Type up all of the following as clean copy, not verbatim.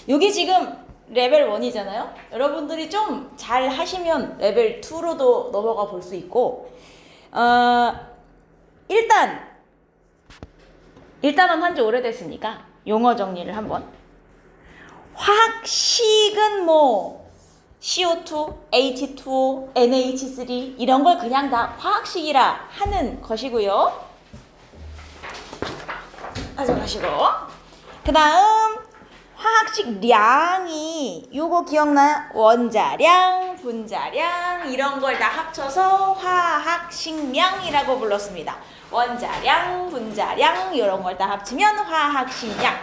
여기 지금 레벨 1이잖아요. 여러분들이 좀 잘 하시면 레벨 2로도 넘어가 볼 수 있고, 일단은 한지 오래됐으니까 용어 정리를 한번. 화학식은 뭐 CO2, H2O, NH3 이런 걸 그냥 다 화학식이라 하는 것이고요. 가져가시고, 그 다음 화학식량이 요거 기억나요? 원자량, 분자량 이런 걸 다 합쳐서 화학식량이라고 불렀습니다. 원자량, 분자량 이런 걸 다 합치면 화학식량.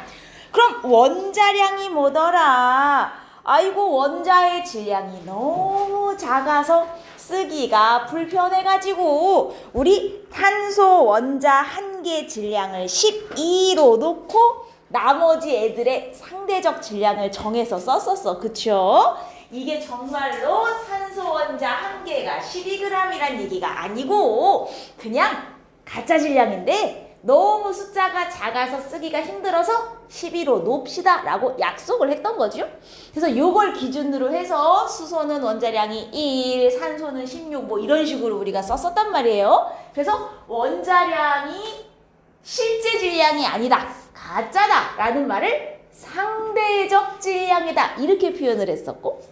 그럼 원자량이 뭐더라? 아이고, 원자의 질량이 너무 작아서 쓰기가 불편해가지고 우리 탄소 원자 한 개 질량을 12로 놓고 나머지 애들의 상대적 질량을 정해서 썼었어. 그쵸? 이게 정말로 탄소 원자 한 개가 12g이란 얘기가 아니고 그냥 가짜 질량인데 너무 숫자가 작아서 쓰기가 힘들어서 12로 놉시다 라고 약속을 했던 거죠. 그래서 요걸 기준으로 해서 수소는 원자량이 1, 산소는 16 뭐 이런 식으로 우리가 썼었단 말이에요. 그래서 원자량이 실제 질량이 아니다, 가짜다 라는 말을 상대적 질량이다 이렇게 표현을 했었고,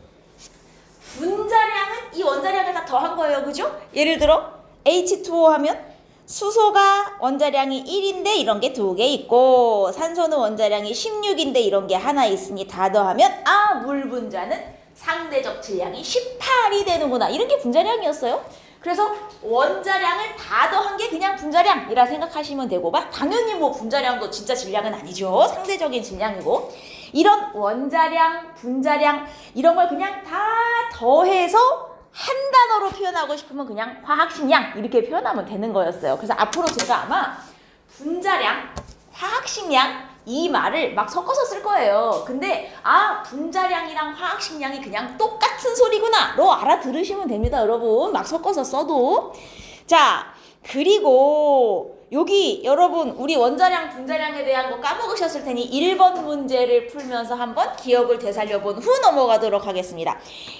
분자량은 이 원자량을 다 더한 거예요. 그죠? 예를 들어 H2O 하면 수소가 원자량이 1인데 이런 게 2개 있고, 산소는 원자량이 16인데 이런 게 하나 있으니 다 더하면 물 분자는 상대적 질량이 18이 되는구나, 이런 게 분자량이었어요. 그래서 원자량을 다 더한 게 그냥 분자량이라 생각하시면 되고, 당연히 뭐 분자량도 진짜 질량은 아니죠. 상대적인 질량이고, 이런 원자량, 분자량 이런 걸 그냥 다 더해서 한 단어로 표현하고 싶으면 그냥 화학식량 이렇게 표현하면 되는 거였어요. 그래서 앞으로 제가 아마 분자량, 화학식량 이 말을 막 섞어서 쓸 거예요. 근데 분자량이랑 화학식량이 그냥 똑같은 소리구나로 알아들으시면 됩니다. 여러분, 막 섞어서 써도. 자, 그리고 여기 여러분 우리 원자량, 분자량에 대한 거 까먹으셨을 테니 1번 문제를 풀면서 한번 기억을 되살려본 후 넘어가도록 하겠습니다.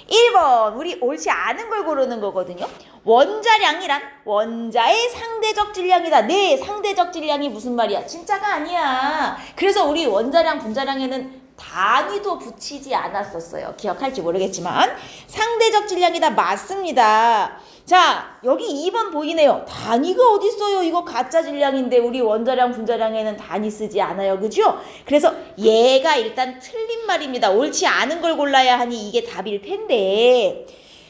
1번, 우리 옳지 않은 걸 고르는 거거든요. 원자량이란 원자의 상대적 질량이다. 네, 상대적 질량이 무슨 말이야? 진짜가 아니야. 그래서 우리 원자량, 분자량에는 단위도 붙이지 않았었어요. 기억할지 모르겠지만 상대적 질량이다. 맞습니다. 자, 여기 2번 보이네요. 단위가 어딨어요? 이거 가짜 질량인데 우리 원자량, 분자량에는 단위 쓰지 않아요. 그죠? 그래서 얘가 일단 틀린 말입니다. 옳지 않은 걸 골라야 하니 이게 답일 텐데,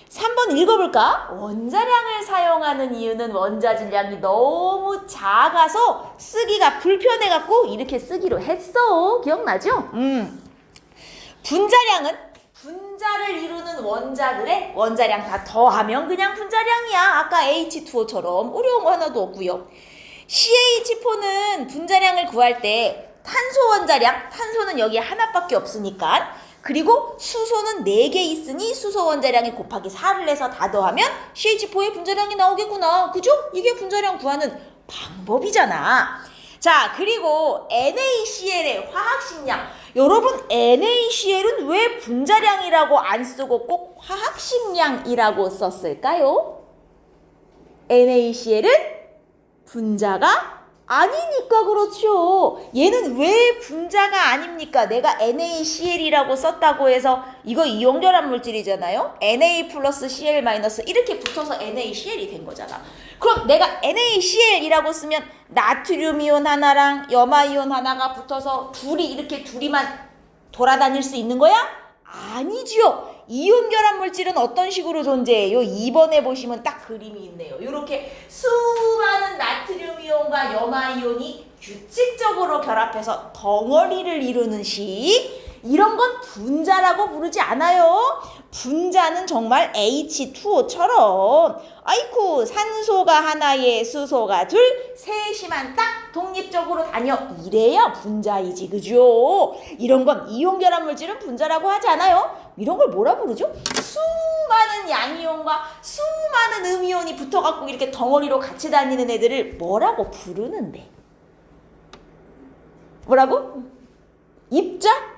3번 읽어볼까? 원자량을 사용하는 이유는 원자 질량이 너무 작아서 쓰기가 불편해갖고 이렇게 쓰기로 했어. 기억나죠? 분자량은 분자를 이루는 원자들의 원자량 다 더하면 그냥 분자량이야. 아까 H2O처럼 어려운 거 하나도 없고요. CH4는 분자량을 구할 때 탄소 원자량, 탄소는 여기 하나밖에 없으니까, 그리고 수소는 4개 있으니 수소 원자량이 곱하기 4를 해서 다 더하면 CH4의 분자량이 나오겠구나. 그죠? 이게 분자량 구하는 방법이잖아. 자, 그리고 NaCl의 화학식량. 여러분, NaCl은 왜 분자량이라고 안 쓰고 꼭 화학식량이라고 썼을까요? NaCl은 분자가 아니니까 그렇죠. 얘는 왜 분자가 아닙니까? 내가 NaCl이라고 썼다고 해서 이거 이온결합 물질이잖아요. Na 플러스 Cl 마이너스 이렇게 붙어서 NaCl이 된 거잖아. 그럼 내가 NaCl이라고 쓰면 나트륨 이온 하나랑 염화 이온 하나가 붙어서 둘이만 돌아다닐 수 있는 거야? 아니지요. 이온 결합 물질은 어떤 식으로 존재해요? 2번에 보시면 딱 그림이 있네요. 이렇게 수많은 나트륨 이온과 염화 이온이 규칙적으로 결합해서 덩어리를 이루는 식. 이런 건 분자라고 부르지 않아요. 분자는 정말 H2O처럼 아이쿠 산소가 하나에 수소가 둘, 셋이만 딱 독립적으로 다녀. 이래야 분자이지. 그죠? 이런 건 이온결합 물질은 분자라고 하지 않아요. 이런 걸 뭐라 부르죠? 수많은 양이온과 수많은 음이온이 붙어갖고 이렇게 덩어리로 같이 다니는 애들을 뭐라고 부르는데? 뭐라고? 입자?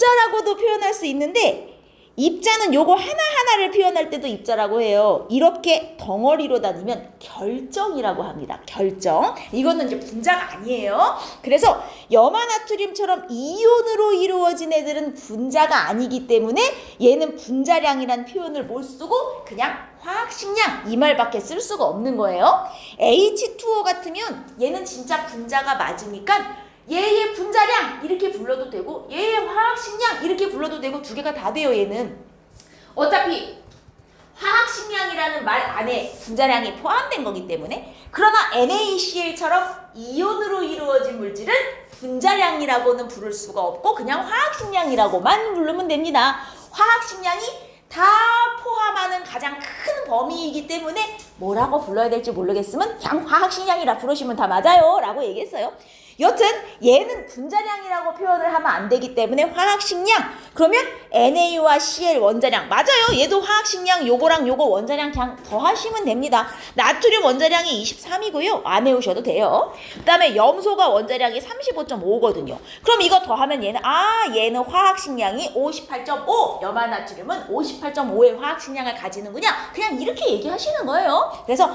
입자라고도 표현할 수 있는데 입자는 요거 하나하나를 표현할 때도 입자라고 해요. 이렇게 덩어리로 나누면 결정이라고 합니다. 결정. 이거는 이제 분자가 아니에요. 그래서 염화나트륨처럼 이온으로 이루어진 애들은 분자가 아니기 때문에 얘는 분자량이란 표현을 못 쓰고 그냥 화학식량 이 말밖에 쓸 수가 없는 거예요. H2O 같으면 얘는 진짜 분자가 맞으니까 얘의 분자량 이렇게 불러도 되고 얘의 화학식량 이렇게 불러도 되고 두 개가 다 돼요. 얘는 어차피 화학식량이라는 말 안에 분자량이 포함된 거기 때문에. 그러나 NaCl처럼 이온으로 이루어진 물질은 분자량이라고는 부를 수가 없고 그냥 화학식량이라고만 부르면 됩니다. 화학식량이 다 포함하는 가장 큰 범위이기 때문에 뭐라고 불러야 될지 모르겠으면 그냥 화학식량이라 부르시면 다 맞아요 라고 얘기했어요. 여튼 얘는 분자량이라고 표현을 하면 안 되기 때문에 화학식량. 그러면 Na와 Cl 원자량. 맞아요. 얘도 화학식량 요거랑 요거 원자량 그냥 더하시면 됩니다. 나트륨 원자량이 23이고요. 안 외우셔도 돼요. 그 다음에 염소가 원자량이 35.5거든요. 그럼 이거 더하면 얘는 화학식량이 58.5. 염화나트륨은 58.5의 화학식량을 가지는구나. 그냥 이렇게 얘기하시는 거예요. 그래서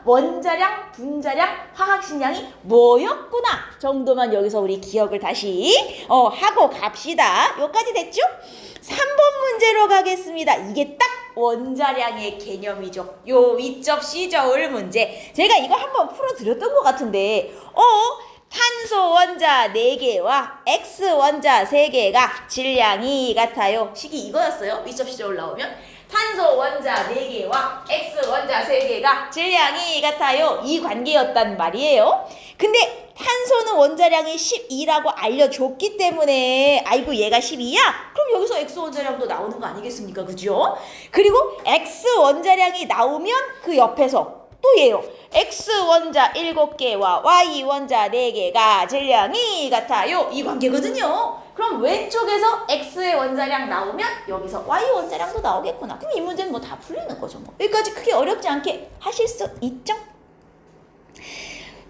원자량, 분자량, 화학식량이 뭐였구나 정도만 여기서 우리 기억을 다시 하고 갑시다. 여기까지 됐죠? 3번 문제로 가겠습니다. 이게 딱 원자량의 개념이죠. 요 위접 C저울 문제. 제가 이거 한번 풀어드렸던 것 같은데 탄소 원자 4개와 X 원자 3개가 질량이 같아요. 식이 이거였어요. 위접 C저울 나오면 탄소 원자 4개와 X 원자 3개가 질량이 같아요. 이 관계였단 말이에요. 근데 탄소는 원자량이 12라고 알려줬기 때문에 아이고 얘가 12야? 그럼 여기서 X 원자량도 나오는 거 아니겠습니까? 그죠? 그리고 X 원자량이 나오면 그 옆에서 또 얘요. X 원자 7개와 Y 원자 4개가 질량이 같아요. 이 관계거든요. 그럼 왼쪽에서 X의 원자량 나오면 여기서 Y 원자량도 나오겠구나. 그럼 이 문제는 뭐 다 풀리는 거죠. 뭐. 여기까지 크게 어렵지 않게 하실 수 있죠?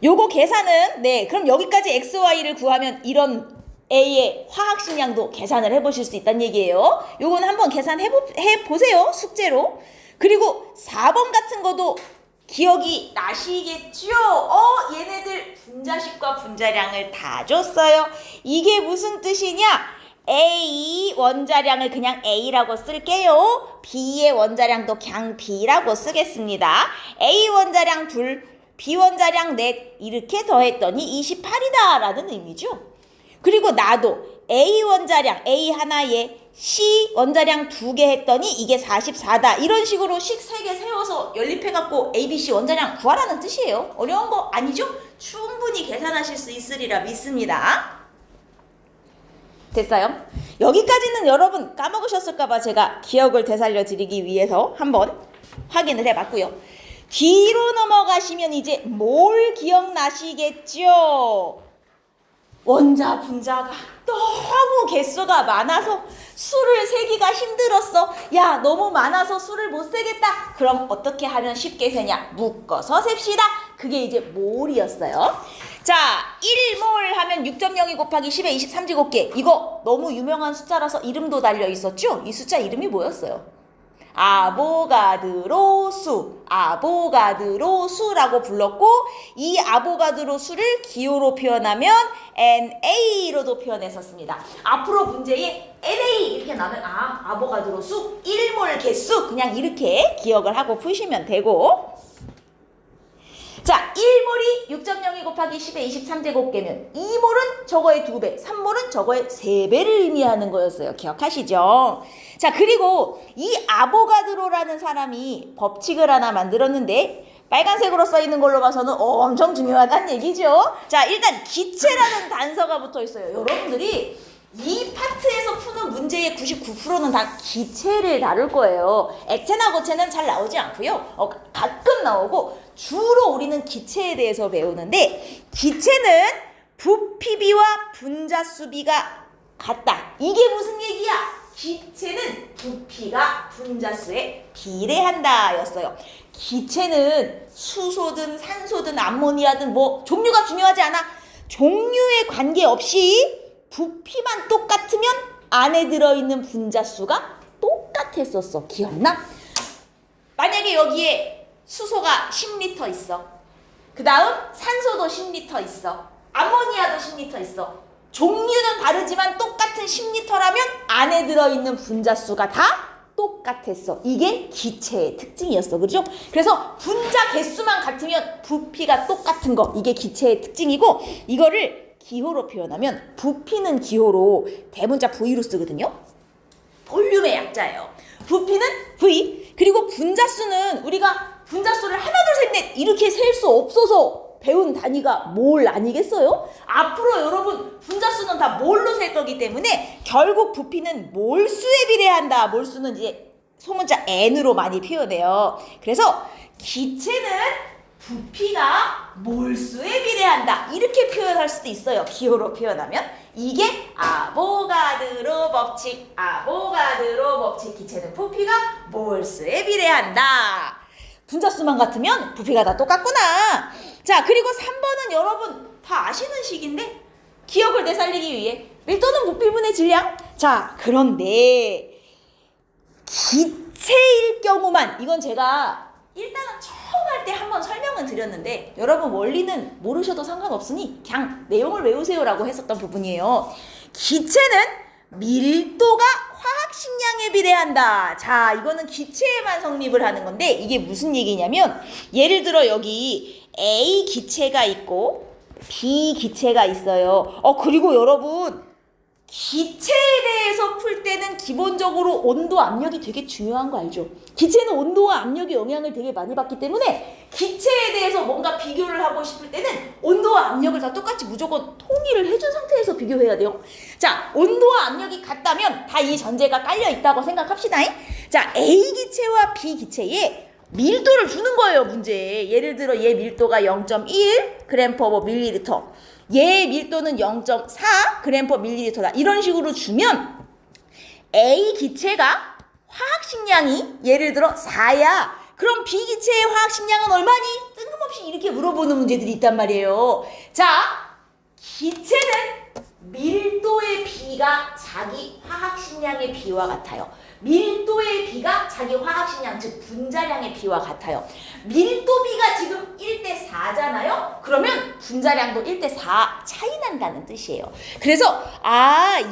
요거 계산은 그럼 여기까지 X, Y를 구하면 이런 A의 화학식량도 계산을 해보실 수 있다는 얘기예요. 요거는 한번 계산해보세요. 숙제로. 그리고 4번 같은 것도 기억이 나시겠죠? 얘네들 분자식과 분자량을 다 줬어요. 이게 무슨 뜻이냐? A 원자량을 그냥 A라고 쓸게요. B의 원자량도 그냥 B라고 쓰겠습니다. A 원자량 2, B 원자량 4 이렇게 더했더니 28이다 라는 의미죠. 그리고 나도 A 원자량 A 하나에 C 원자량 2개 했더니 이게 44다. 이런 식으로 식 3개 세워서 연립해갖고 A, B, C 원자량 구하라는 뜻이에요. 어려운 거 아니죠? 충분히 계산하실 수 있으리라 믿습니다. 됐어요? 여기까지는 여러분 까먹으셨을까봐 제가 기억을 되살려 드리기 위해서 한번 확인을 해봤고요. 뒤로 넘어가시면 이제 뭘 기억나시겠죠? 원자 분자가 너무 개수가 많아서 수를 세기가 힘들었어. 야, 너무 많아서 수를 못 세겠다. 그럼 어떻게 하면 쉽게 세냐? 묶어서 셉시다. 그게 이제 몰이었어요. 자, 1몰 하면 6.02 곱하기 10의 23제곱계. 이거 너무 유명한 숫자라서 이름도 달려 있었죠? 이 숫자 이름이 뭐였어요? 아보가드로 수, 아보가드로 수라고 불렀고, 이 아보가드로 수를 기호로 표현하면 NA로도 표현했었습니다. 앞으로 문제에 NA 이렇게 나오면 아보가드로 수 1몰 개수 그냥 이렇게 기억을 하고 푸시면 되고, 자, 1몰이 6.02 곱하기 10의 23제곱계면 2몰은 저거의 2배, 3몰은 저거의 3배를 의미하는 거였어요. 기억하시죠? 자, 그리고 이 아보가드로라는 사람이 법칙을 하나 만들었는데 빨간색으로 써있는 걸로 봐서는 엄청 중요하다는 얘기죠. 자, 일단 기체라는 단서가 붙어 있어요. 여러분들이 이 파트에서 푸는 문제의 99%는 다 기체를 다룰 거예요. 액체나 고체는 잘 나오지 않고요. 가끔 나오고 주로 우리는 기체에 대해서 배우는데, 기체는 부피비와 분자수비가 같다. 이게 무슨 얘기야? 기체는 부피가 분자수에 비례한다 였어요. 기체는 수소든 산소든 암모니아든 뭐 종류가 중요하지 않아. 종류에 관계없이 부피만 똑같으면 안에 들어있는 분자수가 똑같았었어. 기억나? 만약에 여기에 수소가 10리터 있어. 그 다음 산소도 10리터 있어. 암모니아도 10리터 있어. 종류는 다르지만 똑같은 10리터라면 안에 들어있는 분자수가 다 똑같았어. 이게 기체의 특징이었어. 그죠? 그래서 분자 개수만 같으면 부피가 똑같은 거. 이게 기체의 특징이고, 이거를 기호로 표현하면 부피는 기호로 대문자 V로 쓰거든요. 볼륨의 약자예요. 부피는 V. 그리고 분자수는 우리가 분자수를 하나 둘 셋 넷 이렇게 셀 수 없어서 배운 단위가 몰 아니겠어요? 앞으로 여러분 분자수는 다 몰로 셀 거기 때문에 결국 부피는 몰수에 비례한다. 몰수는 이제 소문자 N으로 많이 표현해요. 그래서 기체는 부피가 몰수에 비례한다. 이렇게 표현할 수도 있어요. 기호로 표현하면. 이게 아보가드로 법칙. 아보가드로 법칙. 기체는 부피가 몰수에 비례한다. 분자수만 같으면 부피가 다 똑같구나. 자, 그리고 3번은 여러분 다 아시는 식인데 기억을 되살리기 위해 밀도는 부피분의 질량. 자, 그런데 기체일 경우만, 이건 제가 일단은 처음 할 때 한번 설명은 드렸는데 여러분 원리는 모르셔도 상관없으니 그냥 내용을 외우세요라고 했었던 부분이에요. 기체는 밀도가 화학식량에 비례한다. 자, 이거는 기체에만 성립을 하는 건데 이게 무슨 얘기냐면, 예를 들어 여기 A 기체가 있고 B 기체가 있어요. 그리고 여러분 기체에 대해서 풀 때는 기본적으로 온도 압력이 되게 중요한 거 알죠? 기체는 온도와 압력의 영향을 되게 많이 받기 때문에 기체에 대해서 뭔가 비교를 하고 싶을 때는 온도와 압력을 다 똑같이 무조건 통일을 해준 상태에서 비교해야 돼요. 자, 온도와 압력이 같다면 다 이 전제가 깔려 있다고 생각합시다. 자, A 기체와 B 기체에 밀도를 주는 거예요, 문제에. 예를 들어 얘 밀도가 0.1 g/ml, 얘 밀도는 0.4 g/ml다. 이런 식으로 주면 A 기체가 화학식량이 예를 들어 4야. 그럼 B 기체의 화학식량은 얼마니? 뜬금없이 이렇게 물어보는 문제들이 있단 말이에요. 자, 기체는 밀도의 비가 자기 화학식량의 비와 같아요. 밀도의 비가 자기 화학식량, 즉 분자량의 비와 같아요. 밀도비가 지금 1대4잖아요? 그러면 분자량도 1대4 차이 난다는 뜻이에요. 그래서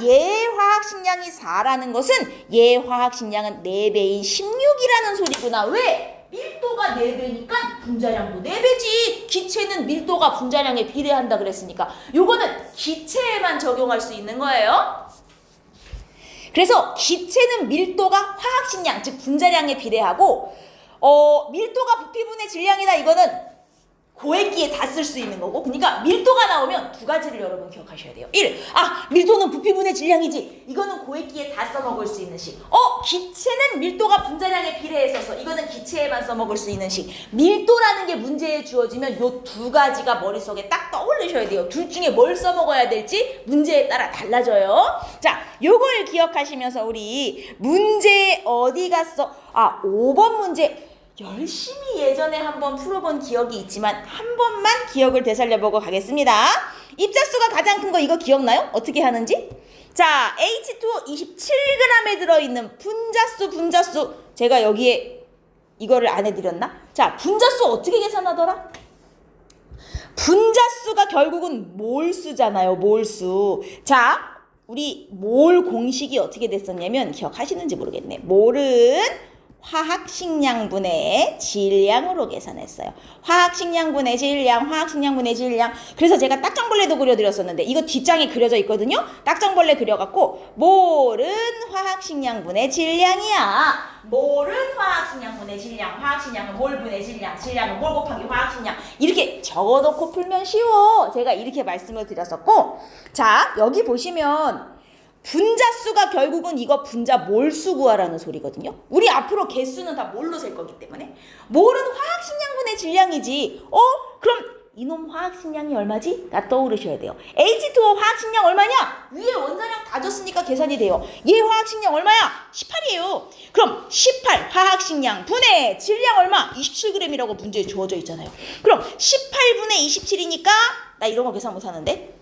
얘 화학식량이 4라는 것은 얘 화학식량은 4배인 16이라는 소리구나. 왜? 밀도가 4배니까 분자량도 4배지. 기체는 밀도가 분자량에 비례한다 그랬으니까 요거는 기체에만 적용할 수 있는 거예요. 그래서 기체는 밀도가 화학식량, 즉 분자량에 비례하고 밀도가 부피분의 질량이다. 이거는 고액기에 다 쓸 수 있는 거고, 그러니까 밀도가 나오면 두 가지를 여러분 기억하셔야 돼요. 1. 밀도는 부피분의 질량이지. 이거는 고액기에 다 써먹을 수 있는 식. 기체는 밀도가 분자량에 비례했어서 이거는 기체에만 써먹을 수 있는 식. 밀도라는 게 문제에 주어지면 요 두 가지가 머릿속에 딱 떠올리셔야 돼요. 둘 중에 뭘 써먹어야 될지 문제에 따라 달라져요. 자, 요걸 기억하시면서 우리 문제 어디 갔어? 5번 문제 열심히 예전에 한번 풀어본 기억이 있지만 한 번만 기억을 되살려보고 가겠습니다. 입자수가 가장 큰 거 이거 기억나요? 어떻게 하는지? 자, H2O 27g에 들어있는 분자수 제가 여기에 이거를 안 해드렸나? 자, 분자수 어떻게 계산하더라? 분자수가 결국은 몰수잖아요. 몰수. 자, 우리 몰 공식이 어떻게 됐었냐면 기억하시는지 모르겠네. 몰은 화학식량분의 질량으로 계산했어요. 화학식량분의 질량, 화학식량분의 질량. 그래서 제가 딱정벌레도 그려드렸었는데 이거 뒷장에 그려져 있거든요. 딱정벌레 그려갖고 몰은 화학식량분의 질량이야. 몰은 화학식량분의 질량, 화학식량은 몰분의 질량, 질량은 몰 곱하기 화학식량. 이렇게 적어놓고 풀면 쉬워. 제가 이렇게 말씀을 드렸었고, 자, 여기 보시면 분자수가 결국은 이거 분자 몰수 구하라는 소리거든요. 우리 앞으로 개수는 다 몰로 셀 거기 때문에 몰은 화학식량분의 질량이지. 그럼 이놈 화학식량이 얼마지? 나 떠오르셔야 돼요. H2O 화학식량 얼마냐? 위에 원자량 다 줬으니까 계산이 돼요. 얘 화학식량 얼마야? 18이에요. 그럼 18 화학식량 분의 질량 얼마? 27g이라고 문제에 주어져 있잖아요. 그럼 18분의 27이니까 나 이런 거 계산 못하는데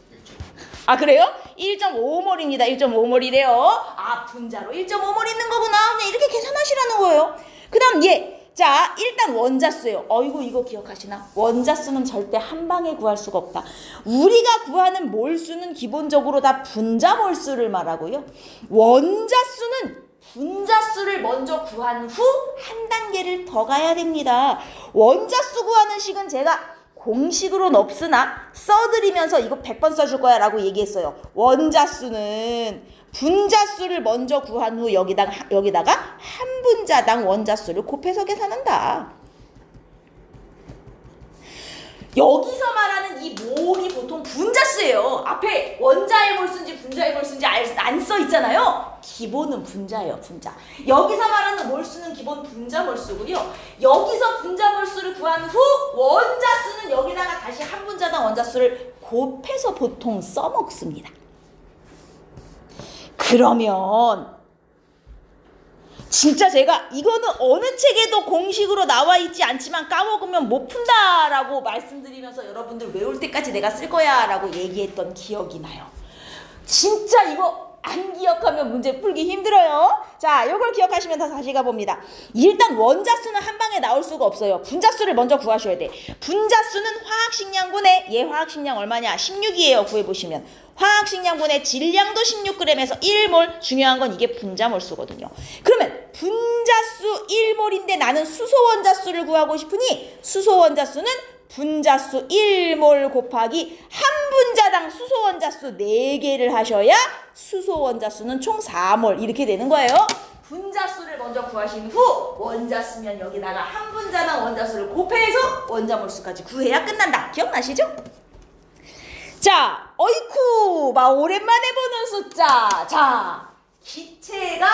아, 그래요? 1.5몰입니다. 1.5몰이래요. 아, 분자로 1.5몰 있는 거구나. 그냥 이렇게 계산하시라는 거예요. 그 다음 얘. 자, 일단 원자수예요. 어이구, 이거 기억하시나? 원자수는 절대 한 방에 구할 수가 없다. 우리가 구하는 몰수는 기본적으로 다 분자 몰수를 말하고요. 원자수는 분자수를 먼저 구한 후 한 단계를 더 가야 됩니다. 원자수 구하는 식은 제가 공식으로는 없으나 써드리면서 이거 100번 써줄 거야 라고 얘기했어요. 원자수는 분자수를 먼저 구한 후 여기다가 한 분자당 원자수를 곱해서 계산한다. 여기서 말하는 이 몰이 보통 분자수예요. 앞에 원자의 몰수인지 분자의 몰수인지 안 써 있잖아요. 기본은 분자예요, 분자. 여기서 말하는 몰수는 기본 분자 몰수고요. 여기서 분자 몰수를 구한 후 원자수는 여기다가 다시 한 분자당 원자수를 곱해서 보통 써먹습니다. 그러면 진짜 제가 이거는 어느 책에도 공식으로 나와 있지 않지만 까먹으면 못 푼다라고 말씀드리면서 여러분들 외울 때까지 내가 쓸 거야 라고 얘기했던 기억이 나요. 진짜 이거 안 기억하면 문제 풀기 힘들어요. 자, 이걸 기억하시면 다시 가봅니다. 일단 원자수는 한 방에 나올 수가 없어요. 분자수를 먼저 구하셔야 돼. 분자수는 화학식량분의 얘 화학식량 얼마냐? 16이에요. 구해보시면. 화학식량분의 질량도 16g에서 1몰. 중요한 건 이게 분자몰수거든요. 그러면 분자수 1몰인데 나는 수소원자수를 구하고 싶으니 수소원자수는 분자수 1몰 곱하기 한 분자당 수소원자수 4개를 하셔야 수소원자수는 총 4몰 이렇게 되는 거예요. 분자수를 먼저 구하신 후 원자수면 여기다가 한 분자당 원자수를 곱해서 원자몰수까지 구해야 끝난다. 기억나시죠? 자, 어이쿠 막 오랜만에 보는 숫자. 자, 기체가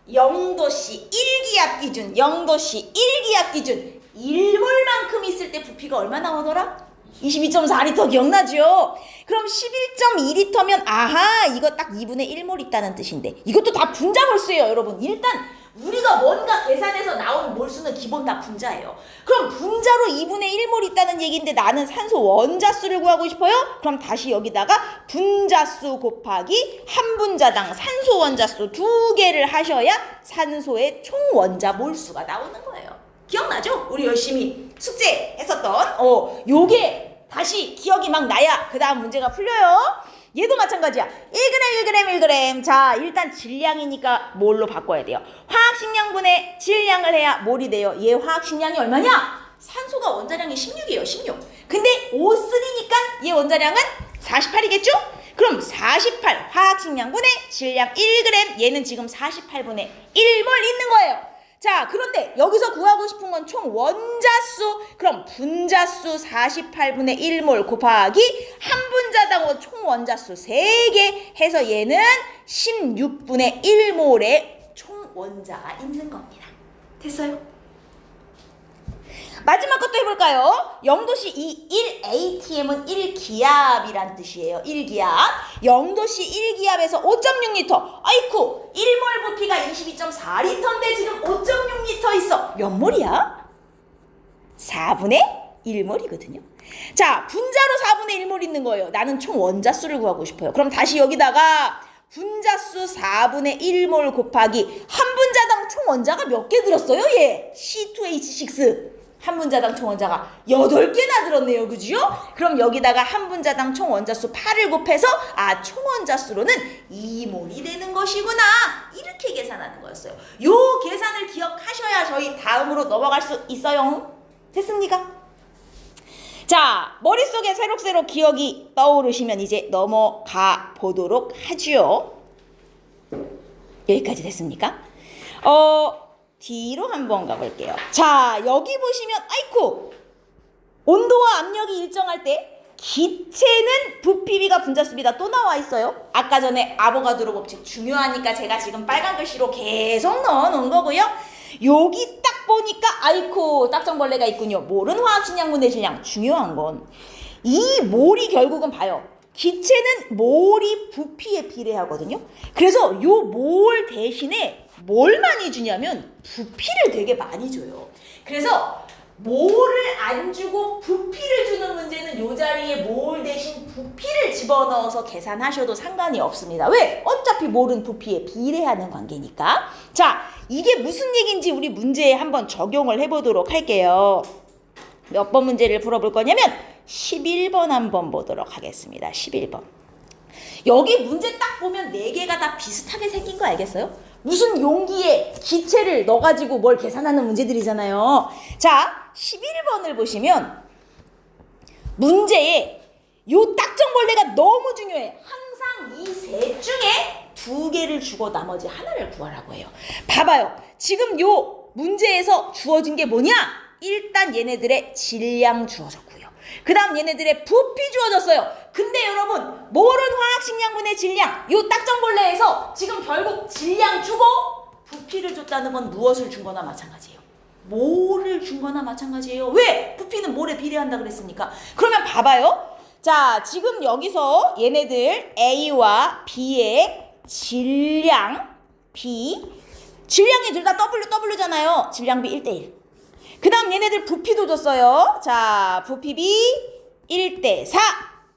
0도씨 1기압 기준 0도씨 1기압 기준 1몰만큼 있을 때 부피가 얼마 나오더라? 22.4리터 기억나죠? 그럼 11.2리터면 아하 이거 딱 2분의 1몰 있다는 뜻인데 이것도 다 분자몰수예요 여러분. 일단 우리가 뭔가 계산해서 나온 몰수는 기본 다 분자예요. 그럼 분자로 2분의 1몰 있다는 얘기인데 나는 산소 원자수를 구하고 싶어요? 그럼 다시 여기다가 분자수 곱하기 한 분자당 산소 원자수 2개를 하셔야 산소의 총 원자 몰수가 나오는 거예요. 기억나죠? 우리 열심히 숙제했었던 요게 다시 기억이 막 나야 그 다음 문제가 풀려요. 얘도 마찬가지야. 1g 1g 1g. 자, 일단 질량이니까 몰로 바꿔야 돼요. 화학식량분의 질량을 해야 몰이 돼요. 얘 화학식량이 얼마냐? 산소가 원자량이 16이에요. 16. 근데 O3니까 얘 원자량은 48이겠죠? 그럼 48 화학식량분의 질량 1g. 얘는 지금 48분의 1몰 있는 거예요. 자, 그런데 여기서 구하고 싶은 건 총 원자수. 그럼 분자수 48분의 1몰 곱하기 한 분자당 총 원자수 3개 해서 얘는 16분의 1몰의 총 원자가 있는 겁니다. 됐어요? 마지막 것도 해볼까요? 0도씨 1ATM은 1기압이란 뜻이에요. 1기압. 0도씨 1기압에서 5.6리터. 아이쿠 1몰 부피가 22.4리터인데 지금 5.6리터 있어. 몇 몰이야? 4분의 1몰이거든요. 자, 분자로 4분의 1몰 있는 거예요. 나는 총 원자수를 구하고 싶어요. 그럼 다시 여기다가 분자수 4분의 1몰 곱하기 한 분자당 총 원자가 몇 개 들었어요? 얘 C2H6. 한 분자당 총 원자가 8개나 들었네요. 그죠? 그럼 여기다가 한 분자당 총 원자수 8을 곱해서 총 원자수로는 2몰이 되는 것이구나. 이렇게 계산하는 거였어요. 요 계산을 기억하셔야 저희 다음으로 넘어갈 수 있어요. 됐습니까? 자, 머릿속에 새록새록 기억이 떠오르시면 이제 넘어가 보도록 하지요. 여기까지 됐습니까? 뒤로 한번 가볼게요. 자, 여기 보시면 아이쿠 온도와 압력이 일정할 때 기체는 부피비가 분자수비다 또 나와 있어요. 아까 전에 아보가드로 법칙 중요하니까 제가 지금 빨간 글씨로 계속 넣어놓은 거고요. 여기 딱 보니까 아이쿠 딱정벌레가 있군요. 몰은 화학식량분의 질량. 중요한 건 이 몰이 결국은 봐요. 기체는 몰이 부피에 비례하거든요. 그래서 요 몰 대신에 뭘 많이 주냐면 부피를 되게 많이 줘요. 그래서 몰을 안 주고 부피를 주는 문제는 이 자리에 몰 대신 부피를 집어넣어서 계산하셔도 상관이 없습니다. 왜? 어차피 몰은 부피에 비례하는 관계니까. 자, 이게 무슨 얘기인지 우리 문제에 한번 적용을 해보도록 할게요. 몇 번 문제를 풀어볼 거냐면 11번 한번 보도록 하겠습니다. 11번. 여기 문제 딱 보면 4개가 다 비슷하게 생긴 거 알겠어요? 무슨 용기에 기체를 넣어가지고 뭘 계산하는 문제들이잖아요. 자, 11번을 보시면 문제에 요 딱정벌레가 너무 중요해. 항상 이 셋 중에 2개를 주고 나머지 하나를 구하라고 해요. 봐봐요. 지금 요 문제에서 주어진 게 뭐냐? 일단 얘네들의 질량 주어졌고요. 그 다음 얘네들의 부피 주어졌어요. 근데 여러분, 몰은 화학식량분의 질량, 요 딱정벌레에서 지금 결국 질량 주고 부피를 줬다는 건 무엇을 준 거나 마찬가지예요. 몰을 준 거나 마찬가지예요. 왜? 부피는 몰에 비례한다 그랬으니까. 그러면 봐봐요. 자, 지금 여기서 얘네들 A와 B의 질량 B, 질량이 둘 다 W잖아요. 질량비 1대1. 그 다음 얘네들 부피도 줬어요. 자, 부피비 1대4.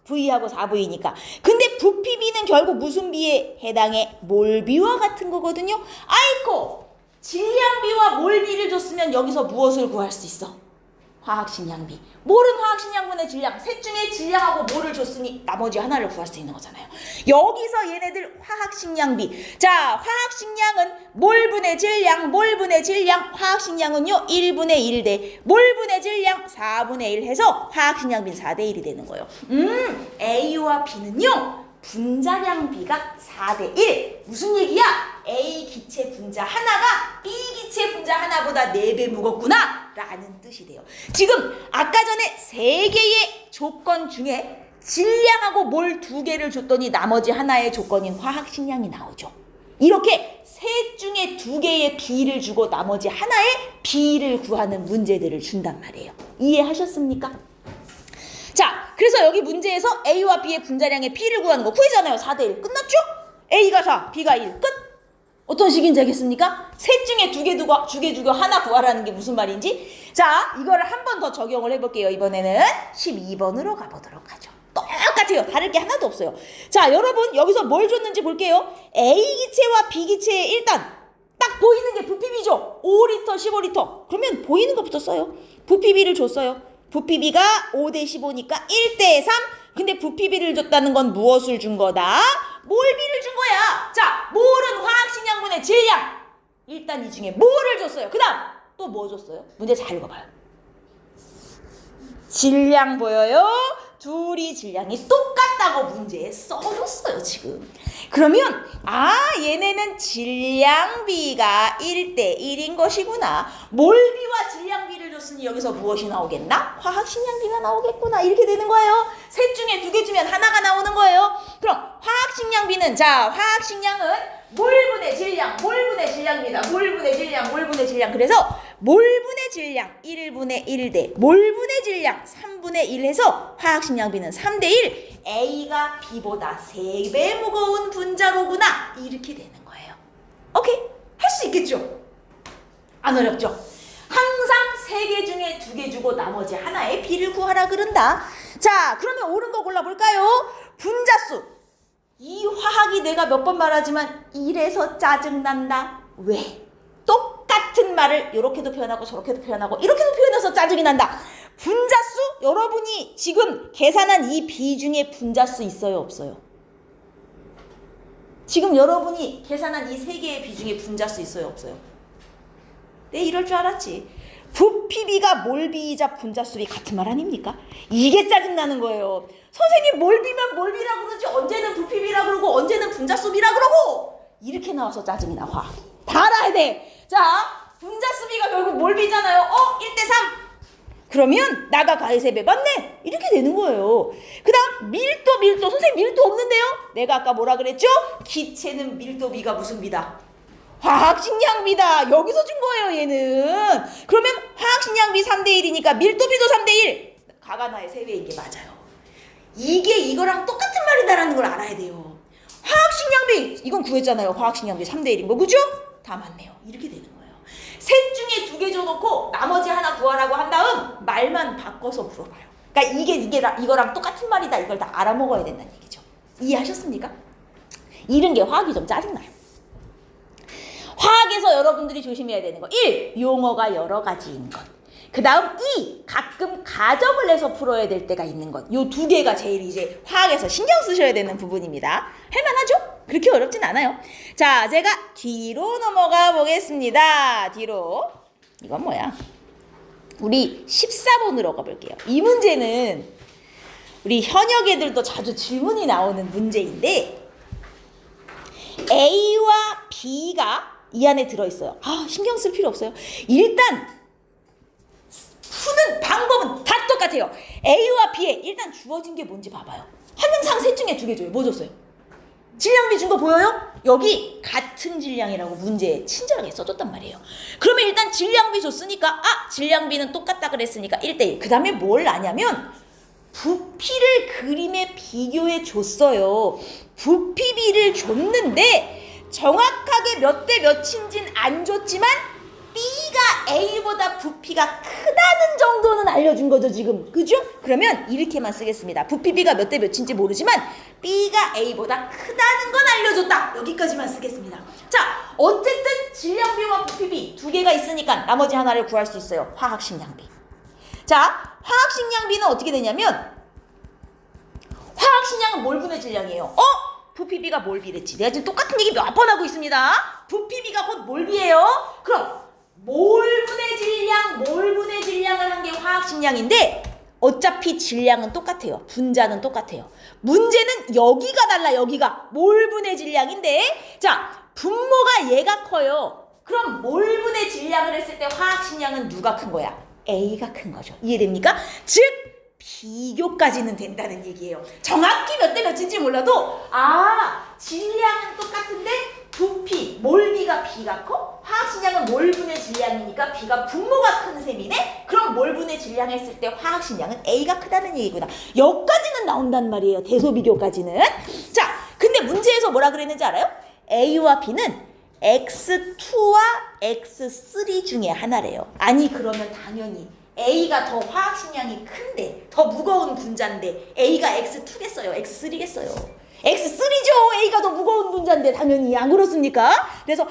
V하고 4V니까. 근데 부피비는 결국 무슨 비에 해당해? 몰비와 같은 거거든요. 아이고, 질량비와 몰비를 줬으면 여기서 무엇을 구할 수 있어? 화학식량비. 몰은 화학식량분의 질량. 셋 중에 질량하고 몰을 줬으니 나머지 하나를 구할 수 있는 거잖아요. 여기서 얘네들 화학식량비. 자, 화학식량은 몰분의 질량, 몰분의 질량. 화학식량은요 1분의 1대 몰분의 질량 4분의 1 해서 화학식량비는 4대 1이 되는 거예요. A와 B는요 분자량비가 4대 1. 무슨 얘기야? A 기체 분자 하나가 B 기체 분자 하나보다 4배 무겁구나 라는 뜻이 돼요. 지금 아까 전에 3개의 조건 중에 질량하고 몰 2개를 줬더니 나머지 하나의 조건인 화학식량이 나오죠. 이렇게 셋 중에 2개의 B를 주고 나머지 하나의 B를 구하는 문제들을 준단 말이에요. 이해하셨습니까? 자, 그래서 여기 문제에서 A와 B의 분자량의 B를 구하는 거 구해잖아요. 4대 1. 끝났죠? A가 4, B가 1. 끝! 어떤 식인지 알겠습니까? 셋 중에 2개 두고 하나 구하라는 게 무슨 말인지. 자, 이거를 한 번 더 적용을 해볼게요. 이번에는 12번으로 가보도록 하죠. 똑같아요. 다를 게 하나도 없어요. 자, 여러분 여기서 뭘 줬는지 볼게요. A 기체와 B 기체에 일단 딱 보이는 게 부피비죠. 5리터, 15리터. 그러면 보이는 것부터 써요. 부피비를 줬어요. 부피비가 5대 15니까 1대 3. 근데 부피비를 줬다는 건 무엇을 준 거다? 몰비를 준 거야. 자, 몰은 화학식량분의 질량. 일단 이 중에 몰을 줬어요. 그 다음 또 뭐 줬어요? 문제 잘 읽어봐요. 질량 보여요? 둘이 질량이 똑같다고 문제에 써줬어요 지금. 그러면 얘네는 질량비가 1대 1인 것이구나. 몰비와 질량비를 줬으니 여기서 무엇이 나오겠나? 화학식량비가 나오겠구나. 이렇게 되는 거예요. 셋 중에 2개 주면 하나가 나오는 거예요. 그럼 화학식량비는, 자, 화학식량은 몰분의 질량, 몰분의 질량입니다. 몰분의 질량, 몰분의 질량. 그래서 몰분의 질량 1분의 1대 몰분의 질량 3분의 1 해서 화학식량비는 3대 1. A가 B보다 3배 무거운 분자로구나. 이렇게 되는 거예요. 오케이? 할 수 있겠죠? 안 어렵죠? 항상 3개 중에 2개 주고 나머지 하나의 B를 구하라 그런다. 자, 그러면 옳은 거 골라볼까요? 분자수. 이 화학이 내가 몇 번 말하지만 이래서 짜증난다. 왜? 똑같은 말을 이렇게도 표현하고 저렇게도 표현하고 이렇게도 표현해서 짜증이 난다. 분자수? 여러분이 지금 계산한 이 B 중에 분자수 있어요? 없어요? 지금 여러분이 계산한 이 3개의 B 중에 분자수 있어요? 없어요? 네, 이럴 줄 알았지. 부피비가 몰비이자 분자수비 같은 말 아닙니까? 이게 짜증나는 거예요. 선생님, 몰비면 몰비라 그러지 언제는 부피비라 그러고 언제는 분자수비라 그러고 이렇게 나와서 짜증이 나. 화학이 다 알아야 돼. 자, 분자수비가 결국 몰비잖아요. 1대 3. 그러면 나가 가의 3배 맞네. 이렇게 되는 거예요. 그 다음 밀도. 선생님, 밀도 없는데요? 내가 아까 뭐라 그랬죠? 기체는 밀도비가 무슨 비다? 화학식량비다. 여기서 준 거예요, 얘는. 그러면 화학식량비 3대 1이니까 밀도비도 3대 1. 가가 나의 3배인 게 맞아요. 이게 이거랑 똑같은 말이다라는 걸 알아야 돼요. 화학식량비 이건 구했잖아요. 화학식량비 3대 1인 거, 그죠? 다 맞네요. 이렇게 되는 거예요. 셋 중에 2개 줘놓고 나머지 하나 구하라고 한 다음 말만 바꿔서 물어봐요. 그러니까 이거랑 똑같은 말이다. 이걸 다 알아먹어야 된다는 얘기죠. 이해하셨습니까? 이런 게 화학이 좀 짜증나요. 화학에서 여러분들이 조심해야 되는 거. 1. 용어가 여러 가지인 것. 그 다음 2. 가끔 가정을 내서 풀어야 될 때가 있는 것. 요 2개가 제일 이제 화학에서 신경 쓰셔야 되는 부분입니다. 할만하죠? 그렇게 어렵진 않아요. 자, 제가 뒤로 넘어가 보겠습니다. 뒤로. 이건 뭐야? 우리 14번으로 가볼게요. 이 문제는 우리 현역 애들도 자주 질문이 나오는 문제인데 A와 B가 이 안에 들어있어요. 아, 신경 쓸 필요 없어요. 일단 푸는 방법은 다 똑같아요. A와 B에 일단 주어진 게 뭔지 봐봐요. 화면상 셋 중에 2개 줘요. 뭐 줬어요? 질량비 준 거 보여요? 여기 같은 질량이라고 문제에 친절하게 써줬단 말이에요. 그러면 일단 질량비 줬으니까 질량비는 똑같다 그랬으니까 1대1. 그 다음에 뭘 아냐면 부피를 그림에 비교해 줬어요. 부피비를 줬는데 정확하게 몇 대 몇인진 안 줬지만 B가 A보다 부피가 크다는 정도는 알려준 거죠, 지금. 그죠? 그러면 이렇게만 쓰겠습니다. 부피비가 몇 대 몇인지 모르지만 B가 A보다 크다는 건 알려줬다. 여기까지만 쓰겠습니다. 자, 어쨌든 질량비와 부피비 2개가 있으니까 나머지 하나를 구할 수 있어요. 화학식량비. 자, 화학식량비는 어떻게 되냐면 화학식량은 몰분의 질량이에요. 부피비가 몰비랬지. 내가 지금 똑같은 얘기 몇 번 하고 있습니다. 부피비가 곧 몰비예요. 그럼 몰분의 질량을 한 게 화학식량인데 어차피 질량은 똑같아요. 분자는 똑같아요. 문제는 여기가 달라. 여기가 몰분의 질량인데 자, 분모가 얘가 커요. 그럼 몰분의 질량을 했을 때 화학식량은 누가 큰 거야? A가 큰 거죠. 이해됩니까? 즉 비교까지는 된다는 얘기예요. 정확히 몇 대 몇인지 몰라도 질량은 똑같은데 부피, 몰비가 B가 커? 화학식량은 몰분의 질량이니까 B가 분모가 큰 셈이네? 그럼 몰분의 질량 했을 때 화학식량은 A가 크다는 얘기구나. 여기까지는 나온단 말이에요. 대소비교까지는. 자, 근데 문제에서 뭐라 그랬는지 알아요? A와 B는 X2와 X3 중에 하나래요. 아니 그러면 당연히 A가 더 화학식량이 큰데 더 무거운 분자인데 A가 X2겠어요? X3겠어요? X3죠. A가 더 무거운 분자인데 당연히 안 그렇습니까? 그래서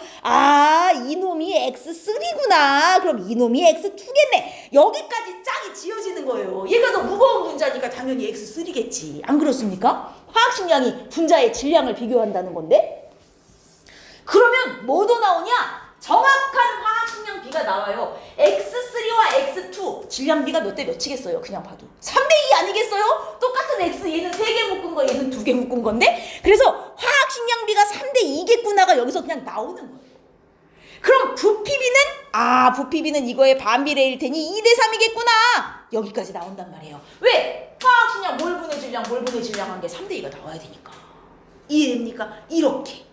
이놈이 X3구나. 그럼 이놈이 X2겠네. 여기까지 짝이 지어지는 거예요. 얘가 더 무거운 분자니까 당연히 X3겠지. 안 그렇습니까? 화학식량이 분자의 질량을 비교한다는 건데. 그러면 뭐도 나오냐? 정확한 화학식량 비가 나와요. X3와 X2 질량비가 몇 대 몇이겠어요? 그냥 봐도 3대2 아니겠어요? 똑같은 X 얘는 3개 묶은 거 얘는 2개 묶은 건데 그래서 화학식량비가 3대2겠구나가 여기서 그냥 나오는 거예요. 그럼 부피비는 이거의 반비례일 테니 2대3이겠구나 여기까지 나온단 말이에요. 왜? 화학식량 몰분의 질량 한 게 3대2가 나와야 되니까. 이해됩니까? 이렇게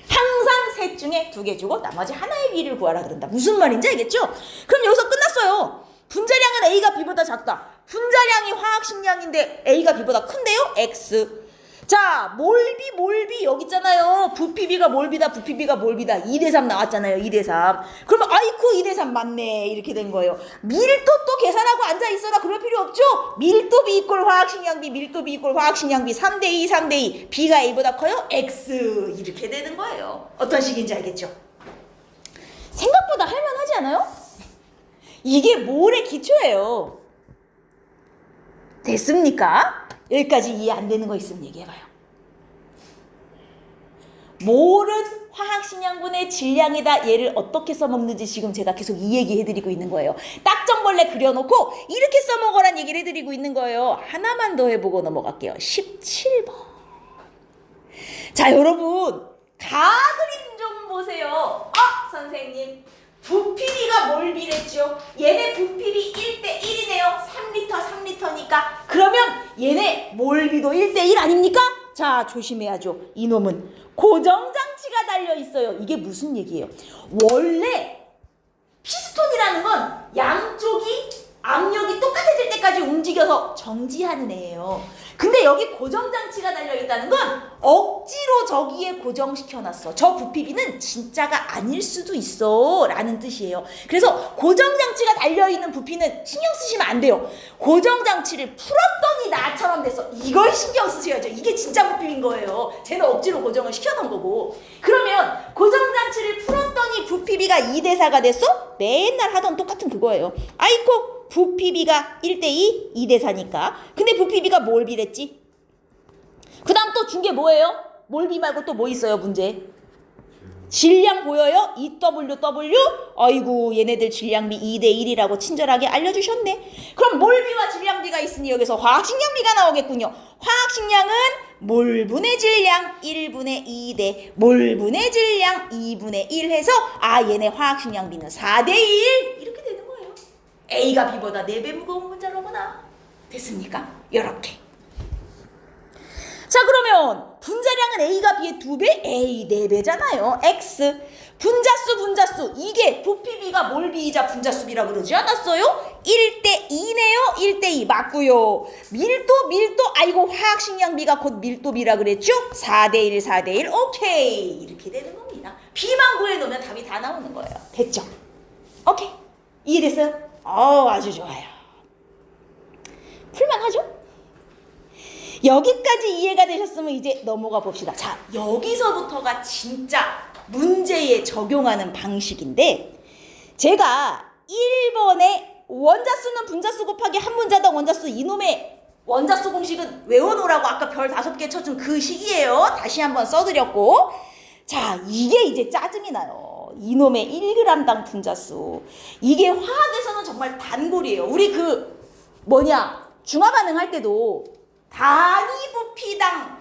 항상 셋 중에 2개 주고 나머지 하나의 비를 구하라 그런다. 무슨 말인지 알겠죠? 그럼 여기서 끝났어요. 분자량은 A가 B보다 작다. 분자량이 화학식량인데 A가 B보다 큰데요? X. 자, 몰비 여기 있잖아요. 부피비가 몰비다. 2대3 나왔잖아요. 2대3. 그러면 아이쿠 2대3 맞네. 이렇게 된 거예요. 밀도 또 계산하고 앉아있어라. 그럴 필요 없죠? 밀도비 이꼴 화학식량비 3대2. B가 A보다 커요? X. 이렇게 되는 거예요. 어떤 식인지 알겠죠? 생각보다 할만하지 않아요? 이게 몰의 기초예요. 됐습니까? 여기까지 이해 안 되는 거 있으면 얘기해봐요. 몰은 화학식량분의 질량이다. 얘를 어떻게 써먹는지 지금 제가 계속 이 얘기 해드리고 있는 거예요. 딱정벌레 그려놓고 이렇게 써먹어란 얘기를 해드리고 있는 거예요. 하나만 더 해보고 넘어갈게요. 17번. 자, 여러분 가그림 좀 보세요. 선생님 부피비가 몰비랬죠. 얘네 부피비 1대1이네요. 3리터니까. 그러면 얘네 몰비도 1대1 아닙니까? 자, 조심해야죠. 이놈은 고정장치가 달려있어요. 이게 무슨 얘기예요? 원래 피스톤이라는 건 양쪽이 압력이 똑같아질 때까지 움직여서 정지하는 애예요. 근데 여기 고정장치가 달려있다는 건 억지로 저기에 고정시켜놨어. 저 부피비는 진짜가 아닐 수도 있어 라는 뜻이에요. 그래서 고정장치가 달려있는 부피는 신경 쓰시면 안 돼요. 고정장치를 풀었더니 나처럼 됐어. 이걸 신경 쓰셔야죠. 이게 진짜 부피인 거예요. 쟤는 억지로 고정을 시켜놓은 거고. 그러면 고정장치를 풀었더니 부피비가 2대4가 됐어? 맨날 하던 똑같은 그거예요. 아이고 부피비가 1대2, 2대4니까. 근데 부피비가 뭘 비랬지? 그 다음 또 준 게 뭐예요? 몰비 말고 또 뭐 있어요, 문제? 질량 보여요? EWW? 아이고, 얘네들 질량비 2대1이라고 친절하게 알려주셨네. 그럼 몰비와 질량비가 있으니 여기서 화학식량비가 나오겠군요. 화학식량은 몰분의 질량 1분의 2대 몰분의 질량 2분의 1 해서 얘네 화학식량비는 4대1 이렇게 되는 거예요. A가 B보다 4배 무거운 분자로구나. 됐습니까? 이렇게. 자, 그러면 분자량은 A가 B의 2배, A 4배잖아요. X. 분자수. 이게 부피비가 몰비이자 분자수비라 그러지 않았어요? 1대2네요. 1대2 맞고요. 밀도. 아이고, 화학식량비가 곧 밀도비라 그랬죠? 4대1, 4대1. 오케이. 이렇게 되는 겁니다. B만 구해놓으면 답이 다 나오는 거예요. 됐죠? 오케이. 이해됐어요? 아주 좋아요. 풀만하죠? 여기까지 이해가 되셨으면 이제 넘어가 봅시다. 자, 여기서부터가 진짜 문제에 적용하는 방식인데, 제가 1번에 원자수는 분자수 곱하기 한 분자당 원자수, 이놈의 원자수 공식은 외워놓으라고 아까 별 5개 쳐준 그 식이에요. 다시 한번 써드렸고, 자, 이게 이제 짜증이 나요. 이놈의 1g당 분자수. 이게 화학에서는 정말 단골이에요. 우리 중화 반응할 때도 단위 부피당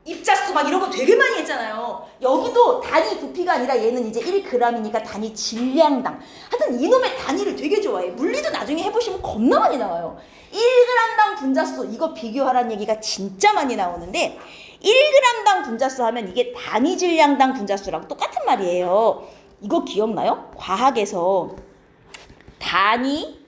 입자수 막 이런 거 되게 많이 했잖아요. 여기도 단위 부피가 아니라 얘는 이제 1g이니까 단위 질량당. 하여튼 이놈의 단위를 되게 좋아해. 물리도 나중에 해보시면 겁나 많이 나와요. 1g당 분자수 이거 비교하라는 얘기가 진짜 많이 나오는데 1g당 분자수 하면 이게 단위 질량당 분자수랑 똑같은 말이에요. 이거 기억나요? 과학에서 단위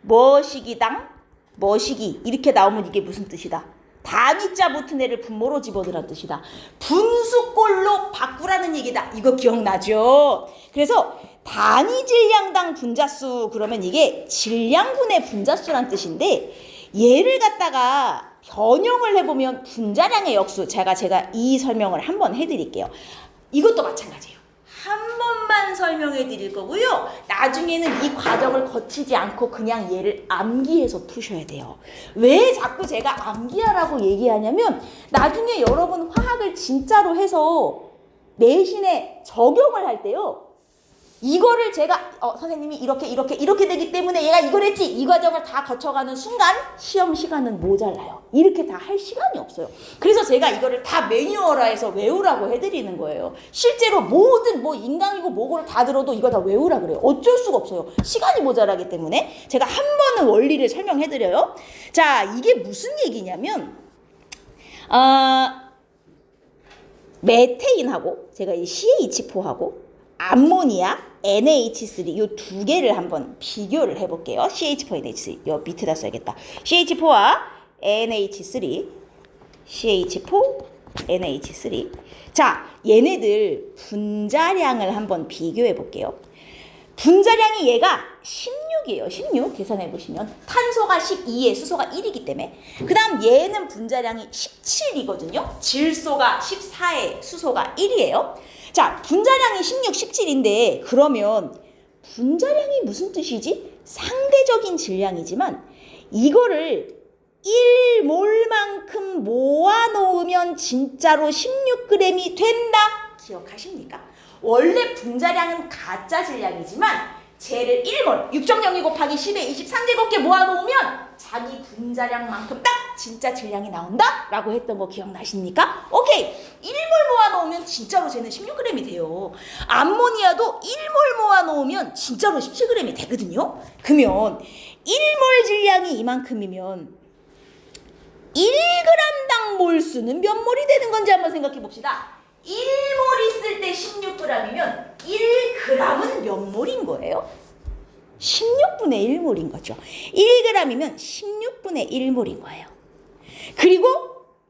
뭐시기당 뭐시기 이렇게 나오면 이게 무슨 뜻이다? 단위자 붙은 애를 분모로 집어넣으란 뜻이다. 분수꼴로 바꾸라는 얘기다. 이거 기억나죠? 그래서 단위 질량당 분자수 그러면 이게 질량분의 분자수란 뜻인데 얘를 갖다가 변형을 해보면 분자량의 역수 제가 이 설명을 한번 해드릴게요. 이것도 마찬가지예요. 한 번만 설명해 드릴 거고요. 나중에는 이 과정을 거치지 않고 그냥 얘를 암기해서 푸셔야 돼요. 왜 자꾸 제가 암기하라고 얘기하냐면 나중에 여러분 화학을 진짜로 해서 내신에 적용을 할 때요. 이거를 제가 선생님이 이렇게 되기 때문에 얘가 이걸 했지 이 과정을 다 거쳐가는 순간 시험 시간은 모자라요. 이렇게 다 할 시간이 없어요. 그래서 제가 이거를 다 매뉴얼화해서 외우라고 해드리는 거예요. 실제로 모든 인강이고 뭐고를 다 들어도 이거 다 외우라 그래요. 어쩔 수가 없어요. 시간이 모자라기 때문에 제가 한 번은 원리를 설명해드려요. 자, 이게 무슨 얘기냐면 메테인하고 제가 이 CH4하고 암모니아, NH3 이 두 개를 한번 비교를 해볼게요. CH4, NH3 요 밑에다 써야겠다. CH4와 NH3 CH4, NH3 자, 얘네들 분자량을 한번 비교해 볼게요. 분자량이 얘가 16이에요. 16 계산해 보시면 탄소가 12에 수소가 1이기 때문에 그 다음 얘는 분자량이 17이거든요. 질소가 14에 수소가 1이에요. 자, 분자량이 16, 17인데 그러면 분자량이 무슨 뜻이지? 상대적인 질량이지만 이거를 1몰만큼 모아놓으면 진짜로 16g이 된다. 기억하십니까? 원래 분자량은 가짜 질량이지만 쟤를 1몰 6.02 곱하기 10에 23제곱개 모아놓으면 자기 분자량만큼 딱 진짜 질량이 나온다? 라고 했던 거 기억나십니까? 오케이! 1몰 모아놓으면 진짜로 쟤는 16g이 돼요. 암모니아도 1몰 모아놓으면 진짜로 17g이 되거든요? 그러면 1몰 질량이 이만큼이면 1g당 몰수는 몇 몰이 되는 건지 한번 생각해 봅시다. 1몰 있을 때 16g이면 1g은 몇 몰인 거예요? 16분의 1몰인 거죠. 1g이면 16분의 1몰인 거예요. 그리고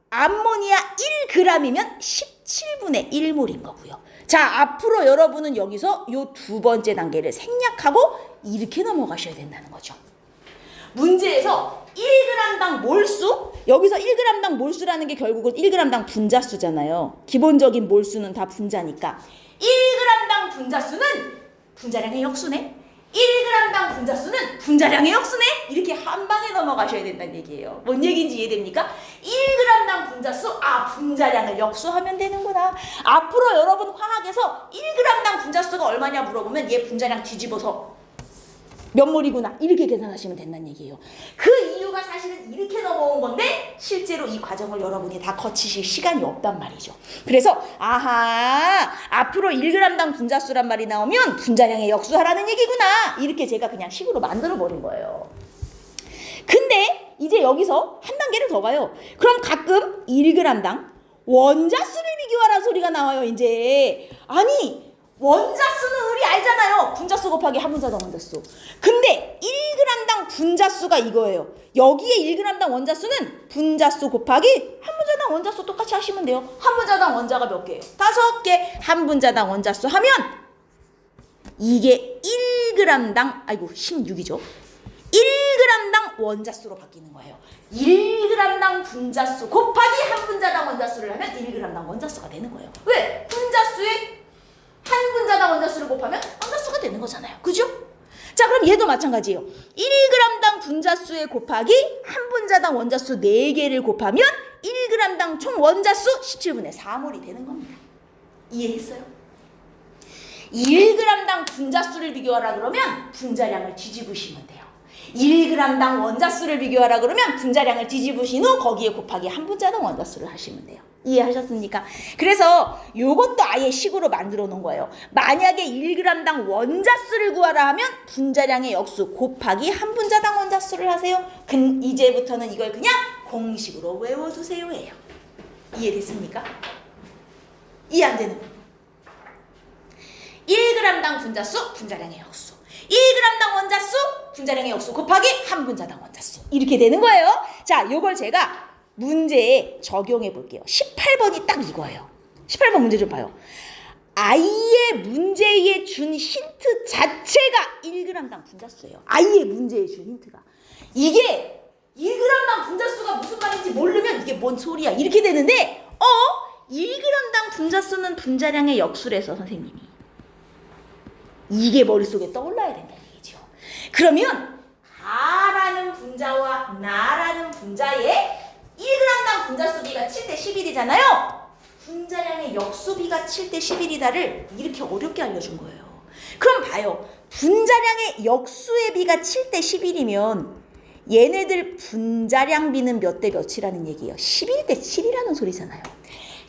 암모니아 1g이면 17분의 1몰인 거고요. 자, 앞으로 여러분은 여기서 요 두 번째 단계를 생략하고 이렇게 넘어가셔야 된다는 거죠. 문제에서 1g당 몰수, 여기서 1g당 몰수라는 게 결국은 1g당 분자수잖아요. 기본적인 몰수는 다 분자니까 1g당 분자수는 분자량의 역수네. 1g당 분자수는 분자량의 역수네. 이렇게 한 방에 넘어가셔야 된다는 얘기예요. 뭔 얘기인지 이해됩니까? 1g당 분자수, 분자량을 역수하면 되는구나. 앞으로 여러분 화학에서 1g당 분자수가 얼마냐 물어보면 얘 분자량 뒤집어서 몇 몰이구나 이렇게 계산하시면 된다는 얘기예요. 그 이유가 사실은 이렇게 넘어온 건데 실제로 이 과정을 여러분이 다 거치실 시간이 없단 말이죠. 그래서 앞으로 1g당 분자수란 말이 나오면 분자량의 역수하라는 얘기구나 이렇게 제가 그냥 식으로 만들어 버린 거예요. 근데 이제 여기서 한 단계를 더 가요. 그럼 가끔 1g당 원자수를 비교하라는 소리가 나와요. 이제 아니 원자수는 우리 알잖아요. 분자수 곱하기 한 분자당 원자수. 근데 1g당 분자수가 이거예요. 여기에 1g당 원자수는 분자수 곱하기 한 분자당 원자수 똑같이 하시면 돼요. 한 분자당 원자가 몇 개예요? 5개. 한 분자당 원자수 하면 이게 1g당 16이죠. 1g당 원자수로 바뀌는 거예요. 1g당 분자수 곱하기 한 분자당 원자수를 하면 1g당 원자수가 되는 거예요. 왜? 분자수에 한 분자당 원자수를 곱하면 원자수가 되는 거잖아요. 그죠? 자, 그럼 얘도 마찬가지예요. 1g당 분자수에 곱하기 한 분자당 원자수 4개를 곱하면 1g당 총 원자수 17분의 4몰이 되는 겁니다. 이해했어요? 1g당 분자수를 비교하라 그러면 분자량을 뒤집으시면 돼요. 1g당 원자수를 비교하라 그러면 분자량을 뒤집으신 후 거기에 곱하기 한 분자당 원자수를 하시면 돼요. 이해하셨습니까? 그래서 요것도 아예 식으로 만들어 놓은 거예요. 만약에 1g당 원자수를 구하라 하면 분자량의 역수 곱하기 한 분자당 원자수를 하세요. 이제부터는 이걸 그냥 공식으로 외워두세요 예요. 이해됐습니까? 이해 안 되는 분? 1g당 분자수 분자량의 역수, 1g당 원자수 분자량의 역수 곱하기 한 분자당 원자수 이렇게 되는 거예요. 자, 요걸 제가 문제에 적용해 볼게요. 18번이 딱 이거예요. 18번 문제 좀 봐요. 아예 문제에 준 힌트 자체가 1g당 분자수예요. 아예 문제에 준 힌트가. 이게 1g당 분자수가 무슨 말인지 모르면 이게 뭔 소리야 이렇게 되는데 1g당 분자수는 분자량의 역수래서 선생님이. 이게 머릿속에 떠올라야 된다는 얘기죠. 그러면 가라는 분자와 나라는 분자의 1g당 분자수비가 7대 11이잖아요. 분자량의 역수비가 7대 11이다를 이렇게 어렵게 알려준 거예요. 그럼 봐요. 분자량의 역수의 비가 7대 11이면 얘네들 분자량비는 몇 대 몇이라는 얘기예요. 11대 7이라는 소리잖아요.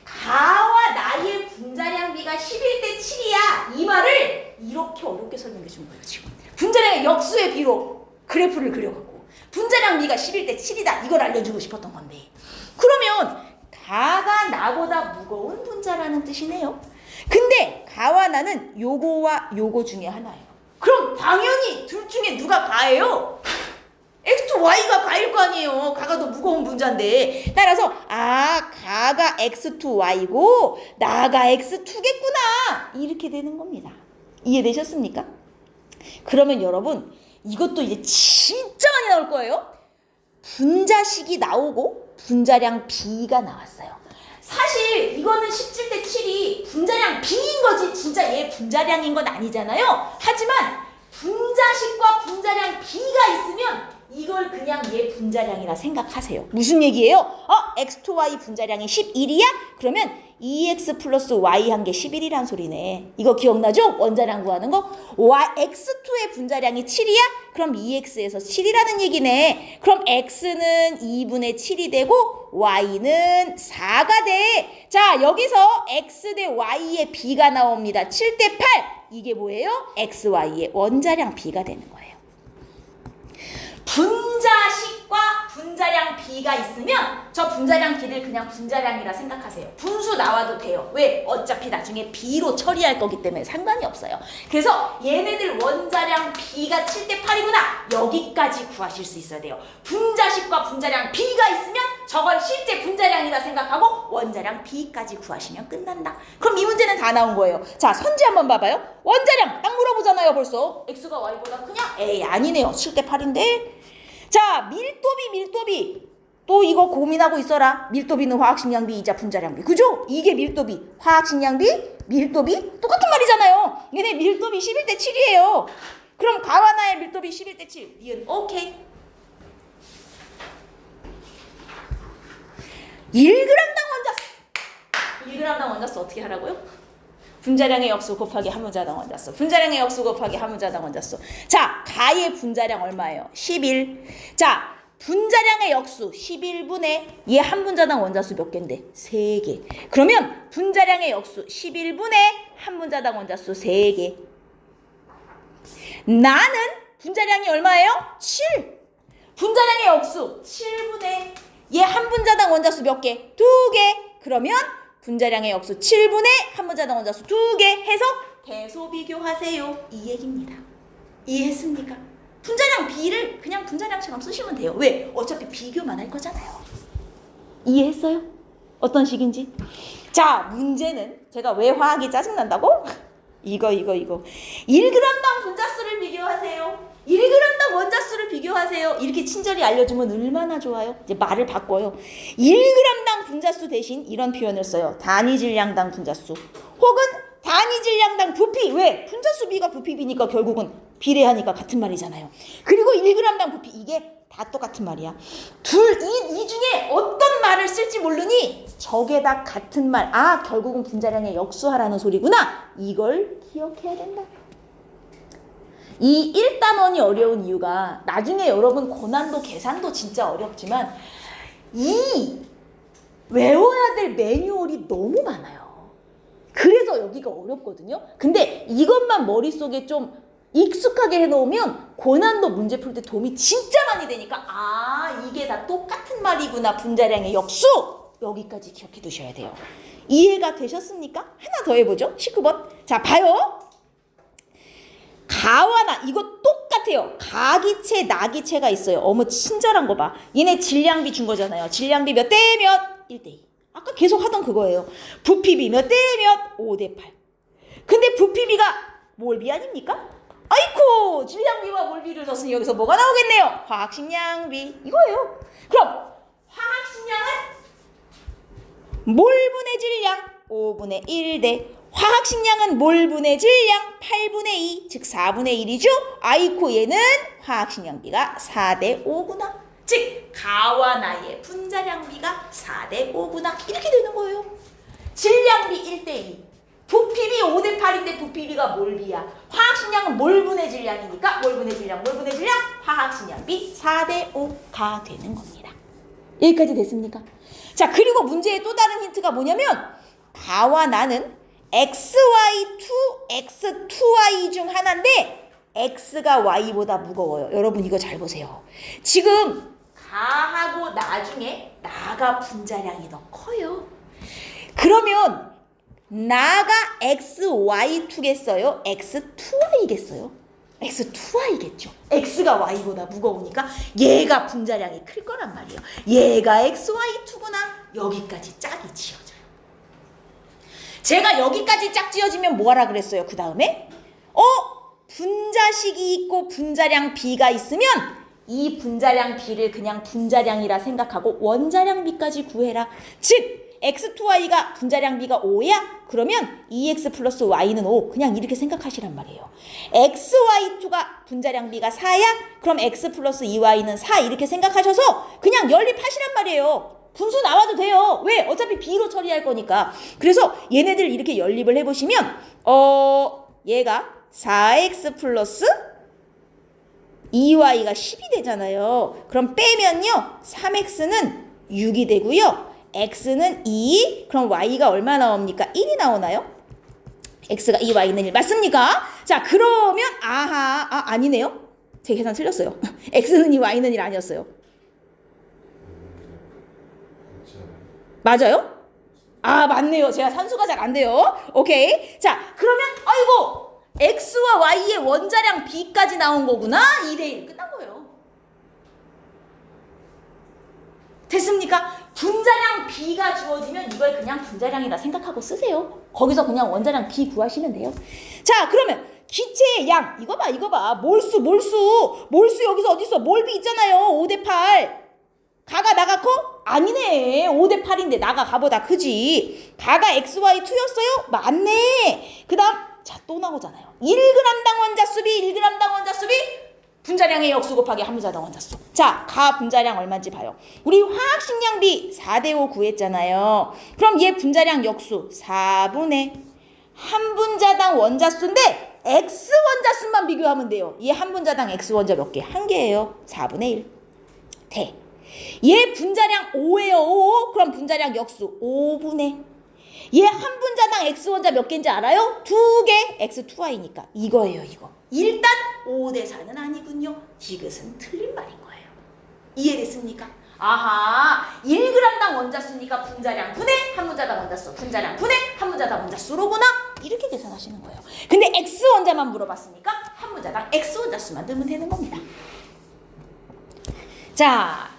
가와 나의 분자량비가 11대 7이야. 이 말을 이렇게 어렵게 설명해 준 거예요. 지금 분자량의 역수의 비로 그래프를 그려갖고 분자량비가 11대 7이다. 이걸 알려주고 싶었던 건데 그러면 가가 나보다 무거운 분자라는 뜻이네요. 근데 가와 나는 요거와 요거 중에 하나예요. 그럼 당연히 둘 중에 누가 가예요? X2, Y가 가일 거 아니에요. 가가 더 무거운 분자인데. 따라서 가가 X2, Y고 나가 X2겠구나. 이렇게 되는 겁니다. 이해되셨습니까? 그러면 여러분 이것도 이제 진짜 많이 나올 거예요. 분자식이 나오고 분자량 B가 나왔어요. 사실 이거는 17대 7이 분자량 B인 거지 진짜 얘 분자량인 건 아니잖아요. 하지만 분자식과 분자량 B가 있으면 이걸 그냥 얘 분자량이라 생각하세요. 무슨 얘기예요? X2Y 분자량이 11이야? 그러면 2X 플러스 Y 한 게 11이란 소리네. 이거 기억나죠? 원자량 구하는 거. X2의 분자량이 7이야? 그럼 2X에서 7이라는 얘기네. 그럼 X는 2분의 7이 되고 Y는 4가 돼. 자, 여기서 X 대 Y의 B가 나옵니다. 7대 8. 이게 뭐예요? XY의 원자량 B가 되는 거예요. 분자식 분자식과 분자량 B가 있으면 저 분자량 B를 그냥 분자량이라 생각하세요. 분수 나와도 돼요. 왜? 어차피 나중에 B로 처리할 거기 때문에 상관이 없어요. 그래서 얘네들 원자량 B가 7대 8이구나. 여기까지 구하실 수 있어야 돼요. 분자식과 분자량 B가 있으면 저걸 실제 분자량이라 생각하고 원자량 B까지 구하시면 끝난다. 그럼 이 문제는 다 나온 거예요. 자, 선지 한번 봐봐요. 원자량 딱 물어보잖아요. 벌써 X가 Y보다 크냐? 에이, 아니네요. 7대 8인데. 자, 밀도비. 또 이거 고민하고 있어라. 밀도비는 화학식량비이자 분자량비. 그죠? 이게 밀도비. 화학식량비, 밀도비 똑같은 말이잖아요. 얘네 밀도비 11대 7이에요. 그럼 가와나의 밀도비 11대 7. 니은 오케이. 1g당 원자수 어떻게 하라고요? 분자량의 역수 곱하기 함유자당 원자수. 분자량의 역수 곱하기 함유자당 원자수. 자, 가의 분자량 얼마예요? 11. 자, 분자량의 역수 11분의 얘 한 분자당 원자수 몇 개인데? 3개. 그러면 분자량의 역수 11분의 한 분자당 원자수 3개. 나는 분자량이 얼마예요? 7. 분자량의 역수 7분의 얘 한 분자당 원자수 몇 개? 2개. 그러면 분자량의 역수 7분의 한 분자당 원자수 2개 해서 대소 비교하세요. 이 얘기입니다. 이해했습니까? 분자량 B를 그냥 분자량처럼 쓰시면 돼요. 왜? 어차피 비교만 할 거잖아요. 이해했어요? 어떤 식인지? 자, 문제는 제가 왜 화학이 짜증난다고? 이거 1g당 분자수를 비교하세요. 1g당 원자수를 비교하세요. 이렇게 친절히 알려주면 얼마나 좋아요. 이제 말을 바꿔요. 1g당 분자수 대신 이런 표현을 써요. 단위질량당 분자수 혹은 단위질량당 부피. 왜? 분자수 B가 부피 B니까 결국은 비례하니까 같은 말이잖아요. 그리고 1g당 부피 이게 다 똑같은 말이야. 이 중에 어떤 말을 쓸지 모르니 저게 다 같은 말. 아, 결국은 분자량의 역수하라는 소리구나. 이걸 기억해야 된다. 이 1단원이 어려운 이유가 나중에 여러분 고난도 계산도 진짜 어렵지만 이 외워야 될 매뉴얼이 너무 많아요. 그래서 여기가 어렵거든요. 근데 이것만 머릿속에 좀 익숙하게 해놓으면 고난도 문제 풀 때 도움이 진짜 많이 되니까 아, 이게 다 똑같은 말이구나. 분자량의 역수. 여기까지 기억해 두셔야 돼요. 이해가 되셨습니까? 하나 더 해보죠. 19번. 자, 봐요. 가와나 이거 똑같아요. 가기체, 나기체가 있어요. 어머 친절한 거 봐. 얘네 질량비 준 거잖아요. 질량비 몇 대 몇? 1대2. 아까 계속 하던 그거예요. 부피비 몇 대 몇? 5대 8. 근데 부피비가 몰비 아닙니까? 아이쿠, 질량비와 몰비를 넣었으니 여기서 뭐가 나오겠네요? 화학식량비. 이거예요. 그럼 화학식량은 몰분의 질량 5분의 1대 화학식량은 몰분의 질량 8분의 2, 즉 4분의 1이죠. 아이코 얘는 화학식량비가 4대 5구나. 즉 가와 나의 분자량비가 4대 5구나. 이렇게 되는 거예요. 질량비 1대 2, 부피비 5대 8인데 부피비가 몰비야. 화학식량은 몰분의 질량이니까 몰분의 질량 화학식량비 4대 5가 되는 겁니다. 여기까지 됐습니까? 자, 그리고 문제의 또 다른 힌트가 뭐냐면 가와 나는 XY2, X2Y 중 하나인데 X가 Y보다 무거워요. 여러분 이거 잘 보세요. 지금 가하고 나중에 나가 분자량이 더 커요. 그러면 나가 XY2겠어요? X2Y겠어요? X2Y겠죠. X가 Y보다 무거우니까 얘가 분자량이 클 거란 말이에요. 얘가 XY2구나. 여기까지 짝이 지어져요. 제가 여기까지 짝 지어지면 뭐하라 그랬어요? 그 다음에 분자식이 있고 분자량 B가 있으면 이 분자량 B를 그냥 분자량이라 생각하고 원자량 B까지 구해라. 즉 X2Y가 분자량 B가 5야? 그러면 2X 플러스 Y는 5. 그냥 이렇게 생각하시란 말이에요. XY2가 분자량 B가 4야? 그럼 X 플러스 2Y는 4 이렇게 생각하셔서 그냥 연립하시란 말이에요. 분수 나와도 돼요. 왜? 어차피 B로 처리할 거니까. 그래서 얘네들 이렇게 연립을 해보시면 얘가 4X 플러스 2Y가 10이 되잖아요. 그럼 빼면요 3X는 6이 되고요. X는 2, 그럼 Y가 얼마 나옵니까? 1이 나오나요? X가 2, Y는 1 맞습니까? 자, 그러면 아니네요. 제 계산 틀렸어요. X는 2, Y는 1 아니었어요. 맞아요? 아, 맞네요. 제가 산수가 잘 안 돼요. 오케이. 자, 그러면 아이고 X와 Y의 원자량 B까지 나온 거구나. 2대1 끝난 거예요. 됐습니까? 분자량 B가 주어지면 이걸 그냥 분자량이라 생각하고 쓰세요. 거기서 그냥 원자량 B 구하시면 돼요. 자, 그러면 기체의 양 이거 봐. 몰수 여기서 어디 있어? 몰비 있잖아요. 5대8. 가가 나가 커? 아니네. 5대8인데 나가 가보다 크지. 가가 XY2였어요? 맞네. 그 다음 자, 또 나오잖아요. 1g당 원자수비 1g당 원자수비 분자량의 역수 곱하기 함유자당 원자수. 자, 가 분자량 얼마인지 봐요. 우리 화학식량비 4대5 구했잖아요. 그럼 얘 분자량 역수 4분의 한 분자당 원자수인데 X 원자수만 비교하면 돼요. 얘 한 분자당 X 원자 몇 개? 한 개예요. 4분의 1. 대. 얘 분자량 5예요. 5. 그럼 분자량 역수 5분의 얘 한 분자당 X 원자 몇 개인지 알아요? 2개. X2Y니까 이거예요. 이거. 일단 5대4는 아니군요. 디귿은 틀린 말인 거예요. 이해됐습니까? 아하, 1g당 원자수니까 분자량 분의 한 분자당 원자수, 분자량 분의 한 분자당 원자수로구나. 이렇게 계산하시는 거예요. 근데 X 원자만 물어봤으니까 한 분자당 X 원자수만 넣으면 되는 겁니다. 자,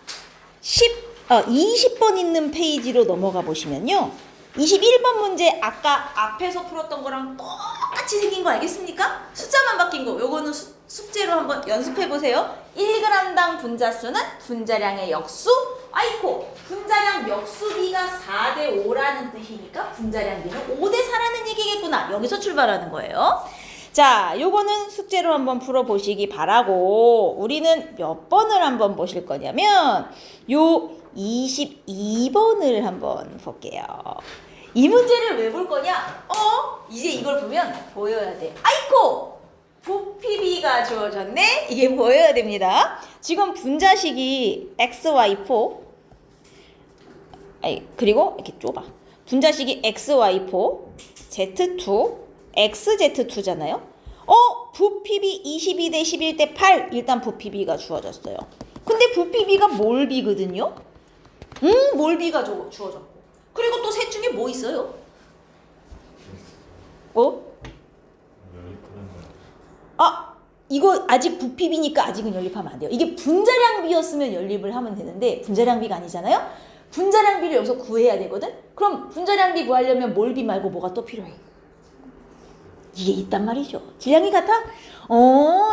20번 있는 페이지로 넘어가 보시면요. 21번 문제 아까 앞에서 풀었던 거랑 똑같이 생긴 거 알겠습니까? 숫자만 바뀐 거. 요거는 숙제로 한번 연습해 보세요. 1g당 분자수는 분자량의 역수 아이코 분자량 역수비가 4대5라는 뜻이니까 분자량 비는 5대4라는 얘기겠구나. 여기서 출발하는 거예요. 자, 요거는 숙제로 한번 풀어보시기 바라고 우리는 몇 번을 한번 보실 거냐면 요 22번을 한번 볼게요. 이 문제를 왜 볼 거냐? 이제 이걸 보면 보여야 돼. 아이코! 부피비가 주어졌네? 이게 보여야 됩니다. 지금 분자식이 XY4 그리고 이렇게 좁아. 분자식이 XY4 Z2 XZ2잖아요. 부피비 22대 11대 8 일단 부피비가 주어졌어요. 근데 부피비가 몰비거든요. 몰비가 주어졌고 그리고 또 셋 중에 뭐 있어요? 이거 아직 부피비니까 아직은 연립하면 안 돼요. 이게 분자량비였으면 연립을 하면 되는데 분자량비가 아니잖아요. 분자량비를 여기서 구해야 되거든. 그럼 분자량비 구하려면 몰비 말고 뭐가 또 필요해? 이게 있단 말이죠. 질량이 같아?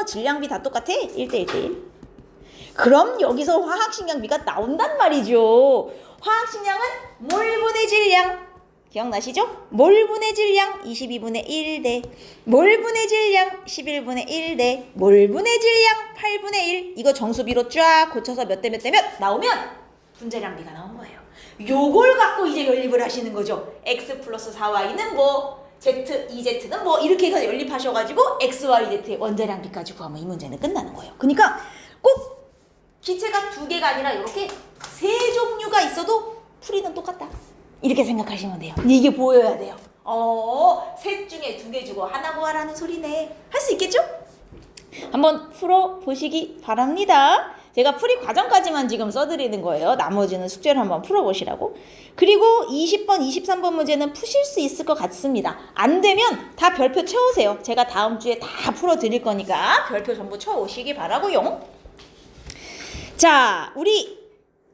질량비 다 똑같아? 1대 1대1. 그럼 여기서 화학식량비가 나온단 말이죠. 화학식량은 몰분의 질량. 기억나시죠? 몰분의 질량 22분의 1대 몰분의 질량 11분의 1대 몰분의 질량 8분의 1. 이거 정수비로 쫙 고쳐서 몇 대 몇 대 몇 나오면 분자량비가 나온 거예요. 요걸 갖고 이제 연립을 하시는 거죠. X 플러스 4Y는 뭐 Z, 2Z는 뭐 이렇게 해서 연립하셔가지고 X, Y, Z의 원자량비까지 구하면 이 문제는 끝나는 거예요. 그러니까 꼭 기체가 두 개가 아니라 이렇게 세 종류가 있어도 풀이는 똑같다. 이렇게 생각하시면 돼요. 이게 보여야 돼요. 셋 중에 두 개 주고 하나 구하라는 소리네. 할 수 있겠죠? 한번 풀어보시기 바랍니다. 제가 풀이 과정까지만 지금 써드리는 거예요. 나머지는 숙제를 한번 풀어보시라고. 그리고 20번, 23번 문제는 푸실 수 있을 것 같습니다. 안 되면 다 별표 채우세요. 제가 다음 주에 다 풀어드릴 거니까 별표 전부 채워오시기 바라고요. 자, 우리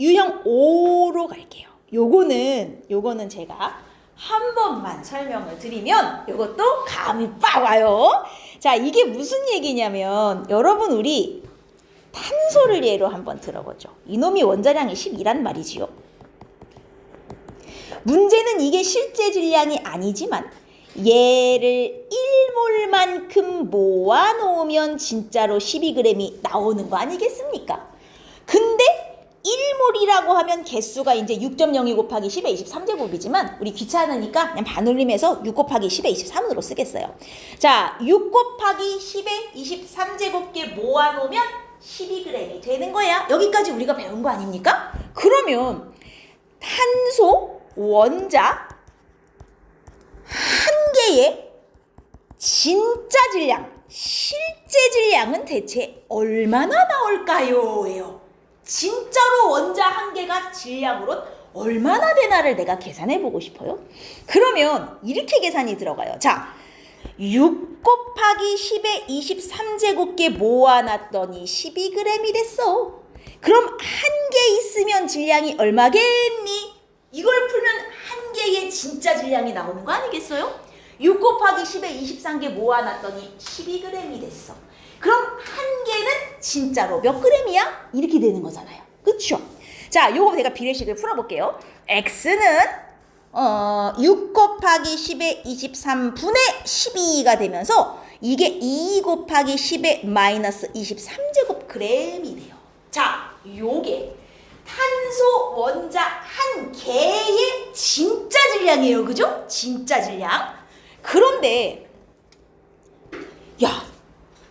유형 5로 갈게요. 요거는 제가 한 번만 설명을 드리면 요것도 감이 빡 와요. 자, 이게 무슨 얘기냐면 여러분 우리 탄소를 예로 한번 들어보죠. 이놈이 원자량이 12란 말이지요. 문제는 이게 실제 질량이 아니지만 얘를 1몰만큼 모아놓으면 진짜로 12g이 나오는 거 아니겠습니까? 근데 1몰이라고 하면 개수가 이제 6.02 곱하기 10의 23제곱이지만 우리 귀찮으니까 그냥 반올림해서 6 곱하기 10의 23으로 쓰겠어요. 자, 6 곱하기 10의 23제곱게 모아놓으면 12g이 되는 거야. 여기까지 우리가 배운 거 아닙니까? 그러면 탄소 원자 한 개의 진짜 질량, 실제 질량은 대체 얼마나 나올까요? 예요. 진짜로 원자 한 개가 질량으로 얼마나 되나를 내가 계산해 보고 싶어요. 그러면 이렇게 계산이 들어가요. 자, 6 곱하기 10의 23제곱개 모아놨더니 12g이 됐어. 그럼 한 개 있으면 질량이 얼마겠니? 이걸 풀면 한 개의 진짜 질량이 나오는 거 아니겠어요? 6 곱하기 10의 23개 모아놨더니 12g이 됐어. 그럼 한 개는 진짜로 몇 g이야? 이렇게 되는 거잖아요. 그쵸? 자, 요거 제가 비례식을 풀어볼게요. x는 6 곱하기 10의 23분의 12가 되면서 이게 2 곱하기 10의 마이너스 23제곱 g이 돼요. 자, 요게 탄소 원자 한 개의 진짜 질량이에요. 그죠? 진짜 질량. 그런데 야,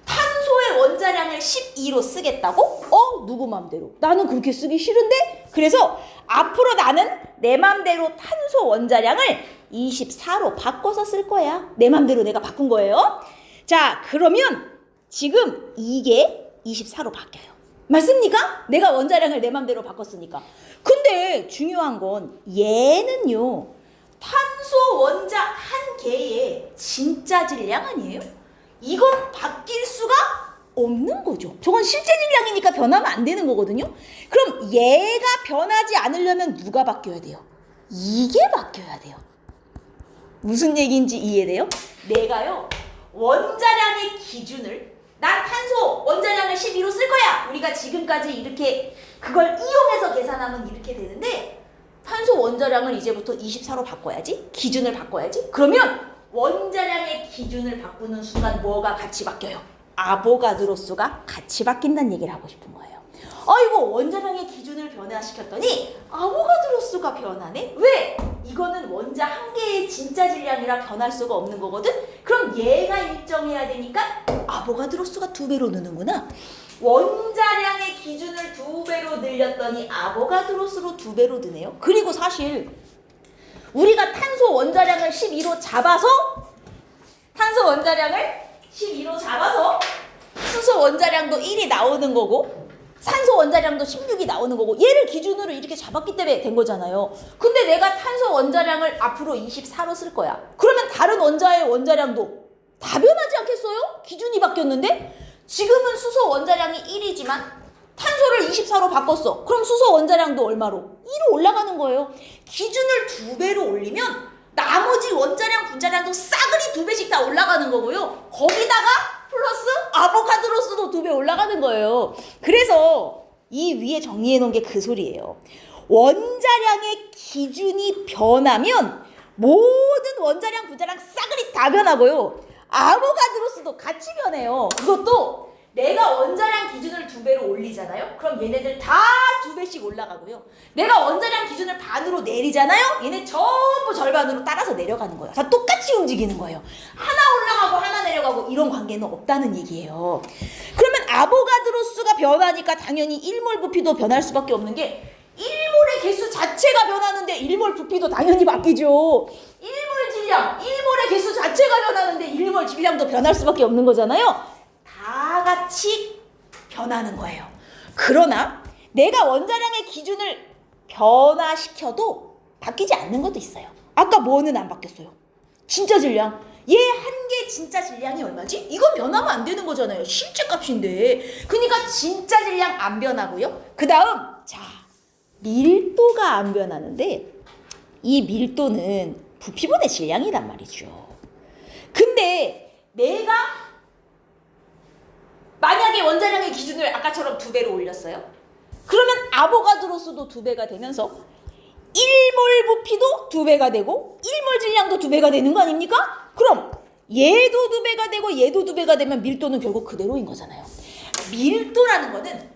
탄소의 원자량을 12로 쓰겠다고? 누구 맘대로? 나는 그렇게 쓰기 싫은데? 그래서 앞으로 나는 내 맘대로 탄소 원자량을 24로 바꿔서 쓸 거야. 내 맘대로 내가 바꾼 거예요. 자, 그러면 지금 이게 24로 바뀌어요. 맞습니까? 내가 원자량을 내 맘대로 바꿨으니까. 근데 중요한 건 얘는요, 탄소 원자 한 개의 진짜 질량 아니에요? 이건 바뀔 수가 없는 거죠. 저건 실제 질량이니까 변하면 안 되는 거거든요. 그럼 얘가 변하지 않으려면 누가 바뀌어야 돼요? 이게 바뀌어야 돼요. 무슨 얘기인지 이해돼요? 내가요, 원자량의 기준을, 난 탄소 원자량을 12로 쓸 거야. 우리가 지금까지 이렇게 그걸 이용해서 계산하면 이렇게 되는데, 탄소 원자량을 이제부터 24로 바꿔야지. 기준을 바꿔야지. 그러면 원자량의 기준을 바꾸는 순간 뭐가 같이 바뀌어요? 아보가드로 수가 같이 바뀐다는 얘기를 하고 싶은 거예요. 아이고, 원자량의 기준을 변화시켰더니 아보가드로 수가 변하네? 왜? 이거는 원자 한 개의 진짜 질량이라 변할 수가 없는 거거든? 그럼 얘가 일정해야 되니까 아보가드로 수가 2배로 느는구나. 원자량의 기준을 2배로 늘렸더니 아보가드로 수로 2배로 느네요. 그리고 사실 우리가 탄소 원자량을 12로 잡아서 수소 원자량도 1이 나오는 거고 산소 원자량도 16이 나오는 거고 얘를 기준으로 이렇게 잡았기 때문에 된 거잖아요. 근데 내가 탄소 원자량을 앞으로 24로 쓸 거야. 그러면 다른 원자의 원자량도 다 변하지 않겠어요? 기준이 바뀌었는데? 지금은 수소 원자량이 1이지만 탄소를 24로 바꿨어. 그럼 수소 원자량도 얼마로? 2로 올라가는 거예요. 기준을 2배로 올리면 나머지 원자량, 분자량도 싸그리 2배씩 다 올라가는 거고요. 거기다가 플러스 아보가드로 수도 2배 올라가는 거예요. 그래서 이 위에 정리해 놓은 게 그 소리예요. 원자량의 기준이 변하면 모든 원자량, 분자량 싸그리 다 변하고요. 아보가드로 수도 같이 변해요. 그것도 내가 원자량 기준을 2배로 올리잖아요. 그럼 얘네들 다 2배씩 올라가고요. 내가 원자량 기준을 반으로 내리잖아요. 얘네 전부 절반으로 따라서 내려가는 거예요. 다 똑같이 움직이는 거예요. 하나 올라가고 하나 내려가고 이런 관계는 없다는 얘기예요. 그러면 아보가드로 수가 변하니까 당연히 1몰 부피도 변할 수밖에 없는 게 1몰의 개수 자체가 변하는데 1몰 부피도 당연히 바뀌죠. 1몰 질량, 1몰의 개수 자체가 변하는데 1몰 질량도 변할 수밖에 없는 거잖아요. 다 같이 변하는 거예요. 그러나 내가 원자량의 기준을 변화시켜도 바뀌지 않는 것도 있어요. 아까 뭐는 안 바뀌었어요? 진짜 질량. 얘 한 개 진짜 질량이 얼마지? 이건 변하면 안 되는 거잖아요. 실제 값인데. 그러니까 진짜 질량 안 변하고요. 그 다음, 자, 밀도가 안 변하는데 이 밀도는 부피분의 질량이란 말이죠. 근데 내가 만약에 원자량의 기준을 아까처럼 2배로 올렸어요. 그러면 아보가드로 수도 2배가 되면서 1몰 부피도 2배가 되고 1몰 질량도 2배가 되는 거 아닙니까? 그럼 얘도 2배가 되고 얘도 2배가 되면 밀도는 결국 그대로인 거잖아요. 밀도라는 거는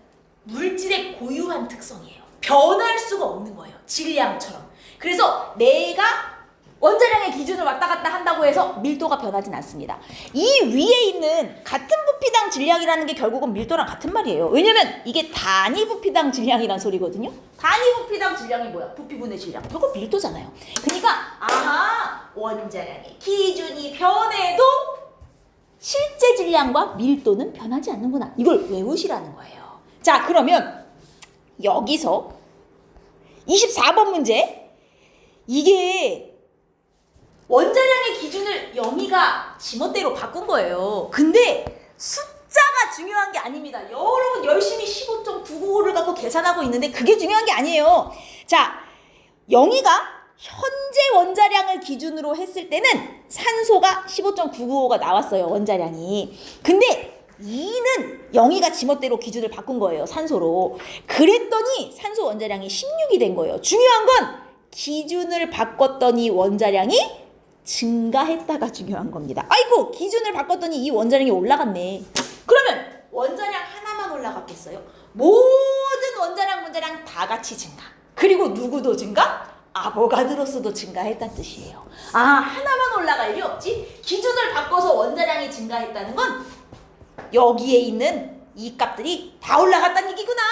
물질의 고유한 특성이에요. 변할 수가 없는 거예요. 질량처럼. 그래서 내가 원자량의 기준을 왔다 갔다 한다고 해서 밀도가 변하진 않습니다. 이 위에 있는 같은 부피당 질량이라는 게 결국은 밀도랑 같은 말이에요. 왜냐면 이게 단위 부피당 질량이란 소리거든요. 단위 부피당 질량이 뭐야? 부피분의 질량. 결국 밀도잖아요. 그러니까 아하, 원자량의 기준이 변해도 실제 질량과 밀도는 변하지 않는구나. 이걸 외우시라는 거예요. 자, 그러면 여기서 24번 문제. 이게 원자량의 기준을 영희가 지멋대로 바꾼 거예요. 근데 숫자가 중요한 게 아닙니다. 여러분 열심히 15.995를 갖고 계산하고 있는데 그게 중요한 게 아니에요. 자, 영희가 현재 원자량을 기준으로 했을 때는 산소가 15.995가 나왔어요. 원자량이. 근데 2는 영희가 지멋대로 기준을 바꾼 거예요. 산소로. 그랬더니 산소 원자량이 16이 된 거예요. 중요한 건 기준을 바꿨더니 원자량이 증가했다가 중요한 겁니다. 아이고, 기준을 바꿨더니 이 원자량이 올라갔네. 그러면 원자량 하나만 올라갔겠어요? 모든 원자량, 분자량 다 같이 증가. 그리고 누구도 증가? 아보가드로스도 증가했다는 뜻이에요. 아, 하나만 올라갈 리 없지? 기준을 바꿔서 원자량이 증가했다는 건 여기에 있는 이 값들이 다 올라갔다는 얘기구나.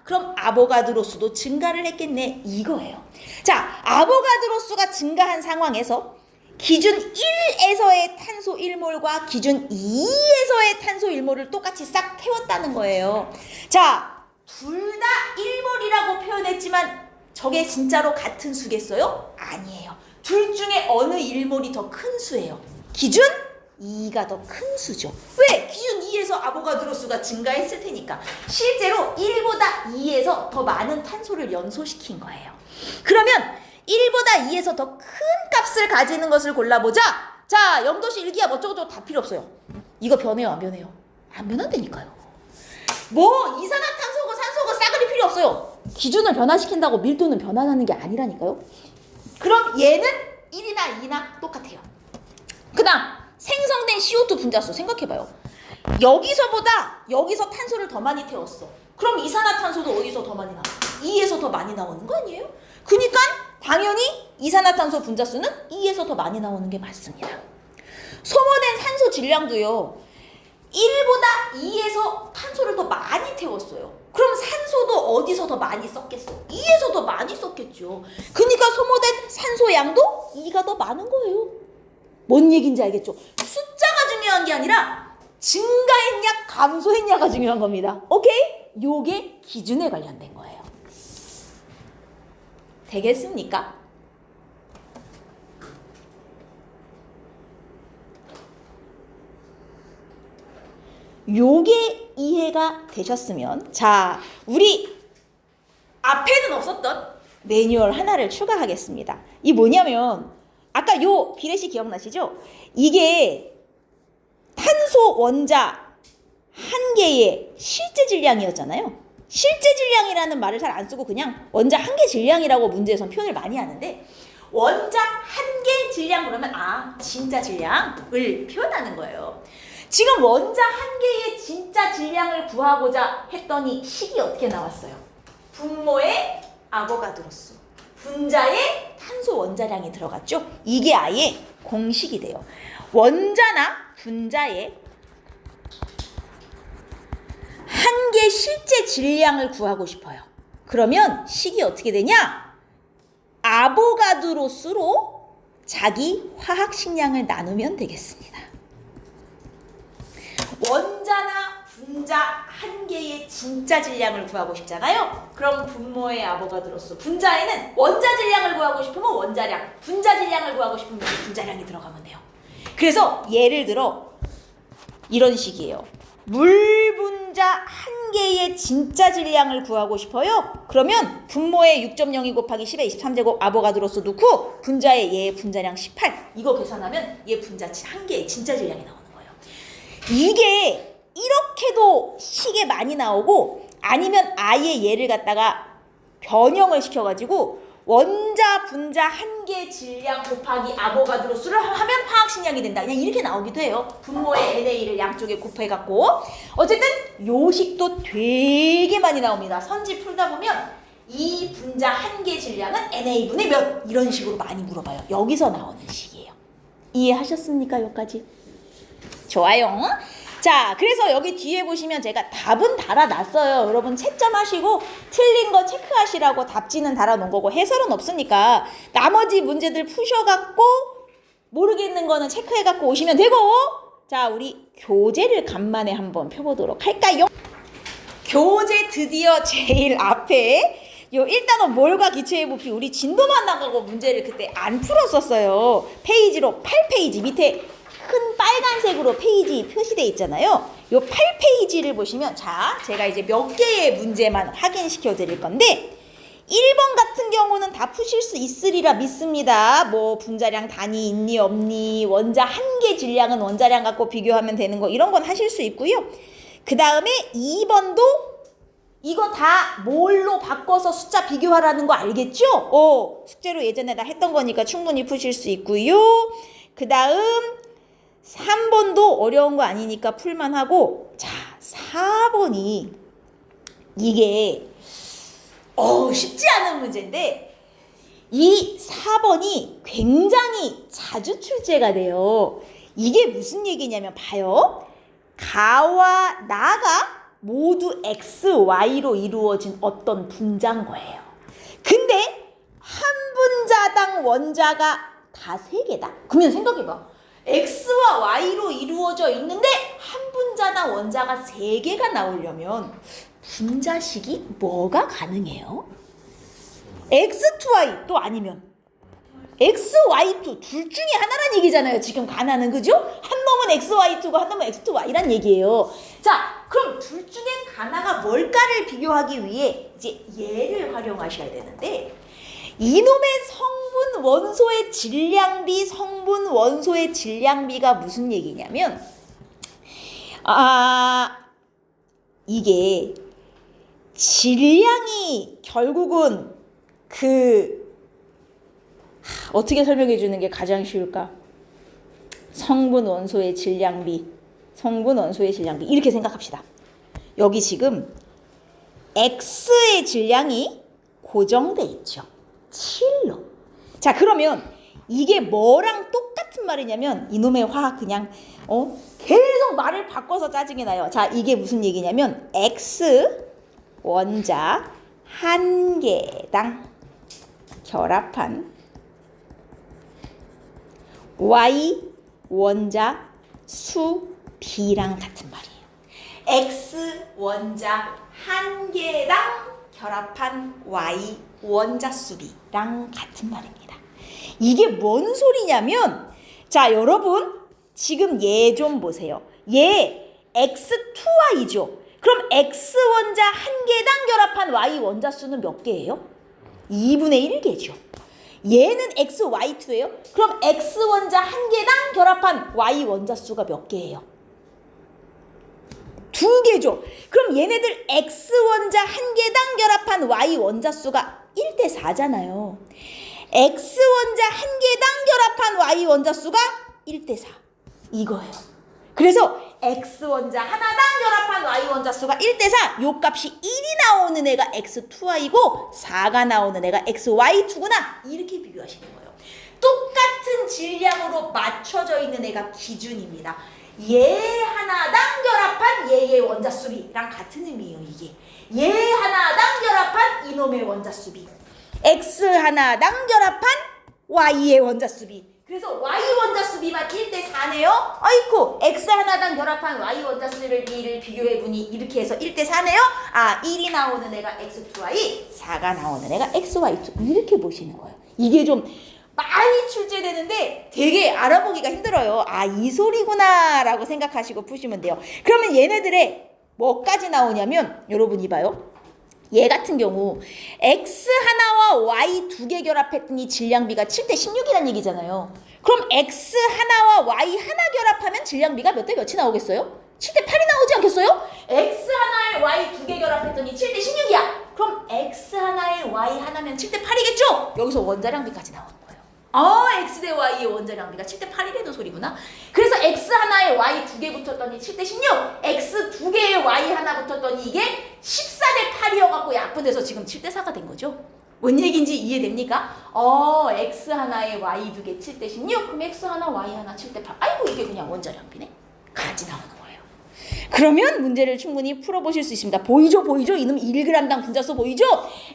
그럼 아보가드로스도 증가를 했겠네. 이거예요. 자, 아보가드로스가 증가한 상황에서 기준 1에서의 탄소 1몰과 기준 2에서의 탄소 1몰을 똑같이 싹 태웠다는 거예요. 자, 둘 다 1몰이라고 표현했지만 저게 진짜로 같은 수겠어요? 아니에요. 둘 중에 어느 1몰이 더 큰 수예요? 기준 2가 더 큰 수죠. 왜? 기준 2에서 아보가드로스가 증가했을 테니까. 실제로 1보다 2에서 더 많은 탄소를 연소시킨 거예요. 그러면 1보다 2에서 더 큰 값을 가지는 것을 골라보자. 자, 0도씨 1기압 어쩌고저쩌고 다 필요 없어요. 이거 변해요, 안 변해요? 안 변한다니까요. 뭐 이산화탄소고 산소고 싸그리 필요 없어요. 기준을 변화시킨다고 밀도는 변화하는 게 아니라니까요. 그럼 얘는 1이나 2나 똑같아요. 그 다음 생성된 CO2 분자수 생각해봐요. 여기서 탄소를 더 많이 태웠어. 그럼 이산화탄소도 어디서 더 많이 나와? 2에서 더 많이 나오는 거 아니에요? 그러니까 당연히 이산화탄소 분자수는 2에서 더 많이 나오는 게 맞습니다. 소모된 산소 질량도요. 1보다 2에서 탄소를 더 많이 태웠어요. 그럼 산소도 어디서 더 많이 썼겠어? 2에서 더 많이 썼겠죠. 그러니까 소모된 산소 양도 2가 더 많은 거예요. 뭔 얘기인지 알겠죠? 숫자가 중요한 게 아니라 증가했냐 감소했냐가 중요한 겁니다. 오케이? 요게 기준에 관련된 거예요. 되겠습니까? 요게 이해가 되셨으면, 자, 우리 앞에는 없었던 매뉴얼 하나를 추가하겠습니다. 이 뭐냐면 아까 요 비례식 기억나시죠? 이게 탄소 원자 한 개의 실제 질량이었잖아요. 실제 질량이라는 말을 잘 안 쓰고 그냥 원자 한 개 질량이라고 문제에선 표현을 많이 하는데, 원자 한 개 질량 그러면 진짜 질량을 표현하는 거예요. 지금 원자 한 개의 진짜 질량을 구하고자 했더니 식이 어떻게 나왔어요? 분모의 아보가드로수, 분자의 탄소 원자량이 들어갔죠? 이게 아예 공식이 돼요. 원자나 분자의 한 개 실제 질량을 구하고 싶어요. 그러면 식이 어떻게 되냐? 아보가드로수로 자기 화학식량을 나누면 되겠습니다. 원자나 분자 한 개의 진짜 질량을 구하고 싶잖아요. 그럼 분모의 아보가드로수, 분자에는 원자 질량을 구하고 싶으면 원자량, 분자 질량을 구하고 싶으면 분자량이 들어가면 돼요. 그래서 예를 들어 이런 식이에요. 물 분자 한 개의 진짜 질량을 구하고 싶어요. 그러면 분모에 6.02 곱하기 10의 23제곱 아보가드로수 넣고 분자에 얘의 분자량 18, 이거 계산하면 얘 분자 한 개의 진짜 질량이 나오는 거예요. 이게 이렇게도 식에 많이 나오고, 아니면 아예 얘를 갖다가 변형을 시켜가지고 원자 분자 한 개 질량 곱하기 아보가드로수를 하면 화학식량이 된다. 그냥 이렇게 나오기도 해요. 분모의 NA를 양쪽에 곱해갖고. 어쨌든 요식도 되게 많이 나옵니다. 선지 풀다 보면 이 분자 한 개 질량은 NA분의 몇, 이런 식으로 많이 물어봐요. 여기서 나오는 식이에요. 이해하셨습니까? 여기까지? 좋아요. 자, 그래서 여기 뒤에 보시면 제가 답은 달아놨어요. 여러분 채점하시고 틀린 거 체크하시라고 답지는 달아놓은 거고, 해설은 없으니까 나머지 문제들 푸셔갖고 모르겠는 거는 체크해갖고 오시면 되고, 자, 우리 교재를 간만에 한번 펴보도록 할까요? 교재 드디어 제일 앞에 요 1단원 몰과 기체의 부피 우리 진도만 나가고 문제를 그때 안 풀었었어요. 페이지로 8페이지 밑에 큰 빨간색으로 페이지 표시되어 있잖아요. 요 8페이지를 보시면 자, 제가 이제 몇 개의 문제만 확인시켜 드릴 건데 1번 같은 경우는 다 푸실 수 있으리라 믿습니다. 뭐 분자량 단위 있니 없니, 원자 한 개 질량은 원자량 갖고 비교하면 되는 거 이런 건 하실 수 있고요. 그 다음에 2번도 이거 다 뭘로 바꿔서 숫자 비교하라는 거 알겠죠? 숙제로 예전에 다 했던 거니까 충분히 푸실 수 있고요. 그 다음 3번도 어려운 거 아니니까 풀만 하고, 자 4번이 이게 쉽지 않은 문제인데 이 4번이 굉장히 자주 출제가 돼요. 이게 무슨 얘기냐면 봐요. 가와 나가 모두 XY로 이루어진 어떤 분자인 거예요. 근데 한 분자당 원자가 다 3개다. 그러면 생각해봐. X와 Y로 이루어져 있는데 한 분자당 원자가 3개가 나오려면 분자식이 뭐가 가능해요? X2Y 또 아니면 XY2 둘 중에 하나란 얘기잖아요. 지금 가나는 그죠? 한 놈은 XY2고 한 놈은 X2Y란 얘기예요. 자, 그럼 둘 중엔 가나가 뭘까를 비교하기 위해 이제 얘를 활용하셔야 되는데 이놈의 성분 원소의 질량비, 성분 원소의 질량비가 무슨 얘기냐면 이게 질량이 결국은 어떻게 설명해 주는 게 가장 쉬울까? 성분 원소의 질량비, 성분 원소의 질량비 이렇게 생각합시다. 여기 지금 X의 질량이 고정돼 있죠. 7로. 자, 그러면 이게 뭐랑 똑같은 말이냐면 이놈의 화학 그냥 계속 말을 바꿔서 짜증이 나요. 자, 이게 무슨 얘기냐면 X 원자 한 개당 결합한 Y 원자 수 B랑 같은 말이에요. X 원자 한 개당 결합한 Y 원자 수 B랑 같은 말입니다. 이게 뭔 소리냐면 자, 여러분 지금 얘 좀 보세요. 얘 X2Y죠. 그럼 X 원자 한 개당 결합한 Y 원자 수는 몇 개예요? 2분의 1개죠. 얘는 XY2예요. 그럼 X 원자 한 개당 결합한 Y 원자 수가 몇 개예요? 2개죠. 그럼 얘네들 X 원자 한 개당 결합한 Y 원자 수가 1대 4잖아요. X 원자 한 개당 결합한 Y 원자 수가 1대 4 이거예요. 그래서 X 원자 하나당 결합한 Y 원자 수가 1대 4, 요 값이 1이 나오는 애가 X2Y고 4가 나오는 애가 XY2구나 이렇게 비교하시는 거예요. 똑같은 질량으로 맞춰져 있는 애가 기준입니다. 얘 하나당 결합한 얘의 원자 수비랑 같은 의미예요. 이게 얘 하나당 결합한 이놈의 원자 수비, X 하나당 결합한 Y의 원자 수비. 그래서 Y 원자 수비만 1대 4네요. 아이쿠, X 하나당 결합한 Y 원자 수비를 비교해보니 이렇게 해서 1대 4네요. 1이 나오는 애가 X2Y, 4가 나오는 애가 XY2 이렇게 보시는 거예요. 이게 좀 많이 출제되는데 되게 알아보기가 힘들어요. 이 소리구나 라고 생각하시고 푸시면 돼요. 그러면 얘네들의 뭐까지 나오냐면 여러분이 봐요. 얘 같은 경우 X 하나와 Y 2개 결합했더니 질량비가 7대 16이란 얘기잖아요. 그럼 X 하나와 Y 하나 결합하면 질량비가 몇 대 몇이 나오겠어요? 7대 8이 나오지 않겠어요? X 하나에 Y 2개 결합했더니 7대 16이야. 그럼 X 하나에 Y 하나면 7대 8이겠죠? 여기서 원자량비까지 나오는 거예요. X 대 Y의 원자량비가 7대 8이라는 소리구나. 그래서 X 하나에 Y 2개 붙었더니 7대 16, X 2개에 Y 하나 붙었더니 이게 14대 8이어갖고 약분돼서 지금 7대 4가 된 거죠. 뭔 얘기인지 이해됩니까? X 하나에 Y 2개 7대 16, 그럼 X 하나 Y 하나 7대 8. 아이고, 이게 그냥 원자량비네. 같이 나오는 거예요. 그러면 문제를 충분히 풀어보실 수 있습니다. 보이죠? 이놈 1g당 분자수 보이죠?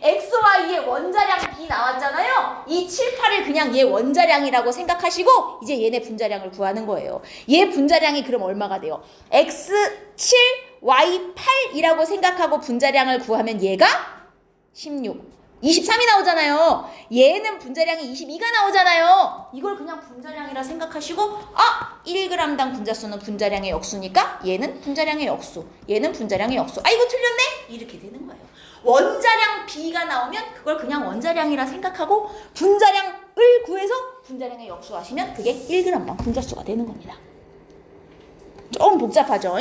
XY의 원자량 B 나왔잖아요. 이 7, 8을 그냥 얘 원자량이라고 생각하시고 이제 얘네 분자량을 구하는 거예요. 얘 분자량이 그럼 얼마가 돼요? X7, Y8이라고 생각하고 분자량을 구하면 얘가 16, 23이 나오잖아요. 얘는 분자량이 22가 나오잖아요. 이걸 그냥 분자량이라 생각하시고 1g당 분자수는 분자량의 역수니까 얘는 분자량의 역수, 얘는 분자량의 역수. 이거 틀렸네? 이렇게 되는 거예요. 원자량 B가 나오면 그걸 그냥 원자량이라 생각하고 분자량을 구해서 분자량의 역수 하시면 그게 1g당 분자수가 되는 겁니다. 좀 복잡하죠?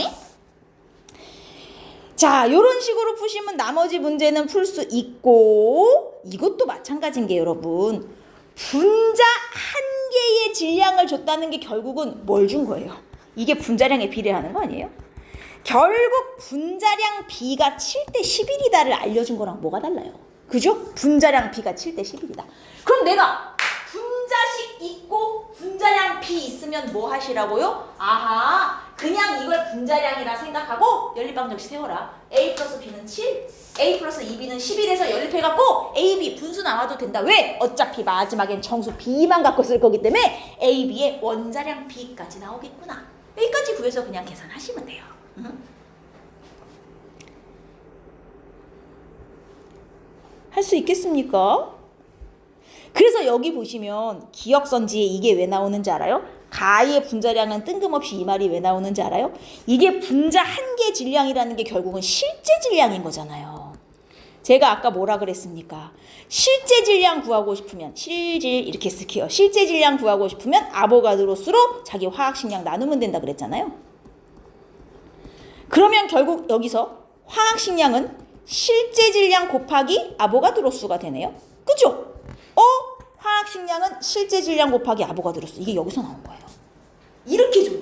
자, 요런 식으로 푸시면 나머지 문제는 풀 수 있고, 이것도 마찬가지인 게 여러분, 분자 한 개의 질량을 줬다는 게 결국은 뭘 준 거예요? 이게 분자량에 비례하는 거 아니에요? 결국 분자량 B가 7대 11이다를 알려준 거랑 뭐가 달라요? 그죠? 분자량 B가 7대 11이다. 그럼 내가 분자식 있고 분자량 B 있으면 뭐 하시라고요? 아하, 그냥 이걸 분자량이라 생각하고 연립방정식 세워라. A 플러스 B는 7, A 플러스 2B는 11에서 연립해갖고 A, B 분수 나와도 된다. 왜? 어차피 마지막엔 정수 B만 갖고 쓸 거기 때문에 A, B의 원자량 B까지 나오겠구나. 여기까지 구해서 그냥 계산하시면 돼요. 할 수 있겠습니까? 그래서 여기 보시면 기억선지에 이게 왜 나오는지 알아요? 가의 분자량은 뜬금없이 이 말이 왜 나오는지 알아요? 이게 분자 한 개 질량이라는 게 결국은 실제 질량인 거잖아요. 제가 아까 뭐라 그랬습니까? 실제 질량 구하고 싶으면 실질 이렇게 쓸게요. 실제 질량 구하고 싶으면 아보가드로스로 자기 화학식량 나누면 된다 그랬잖아요. 그러면 결국 여기서 화학식량은 실제 질량 곱하기 아보가드로수가 되네요. 그죠? 화학식량은 실제 질량 곱하기 아보가드로수. 이게 여기서 나온 거예요. 이렇게 줘요.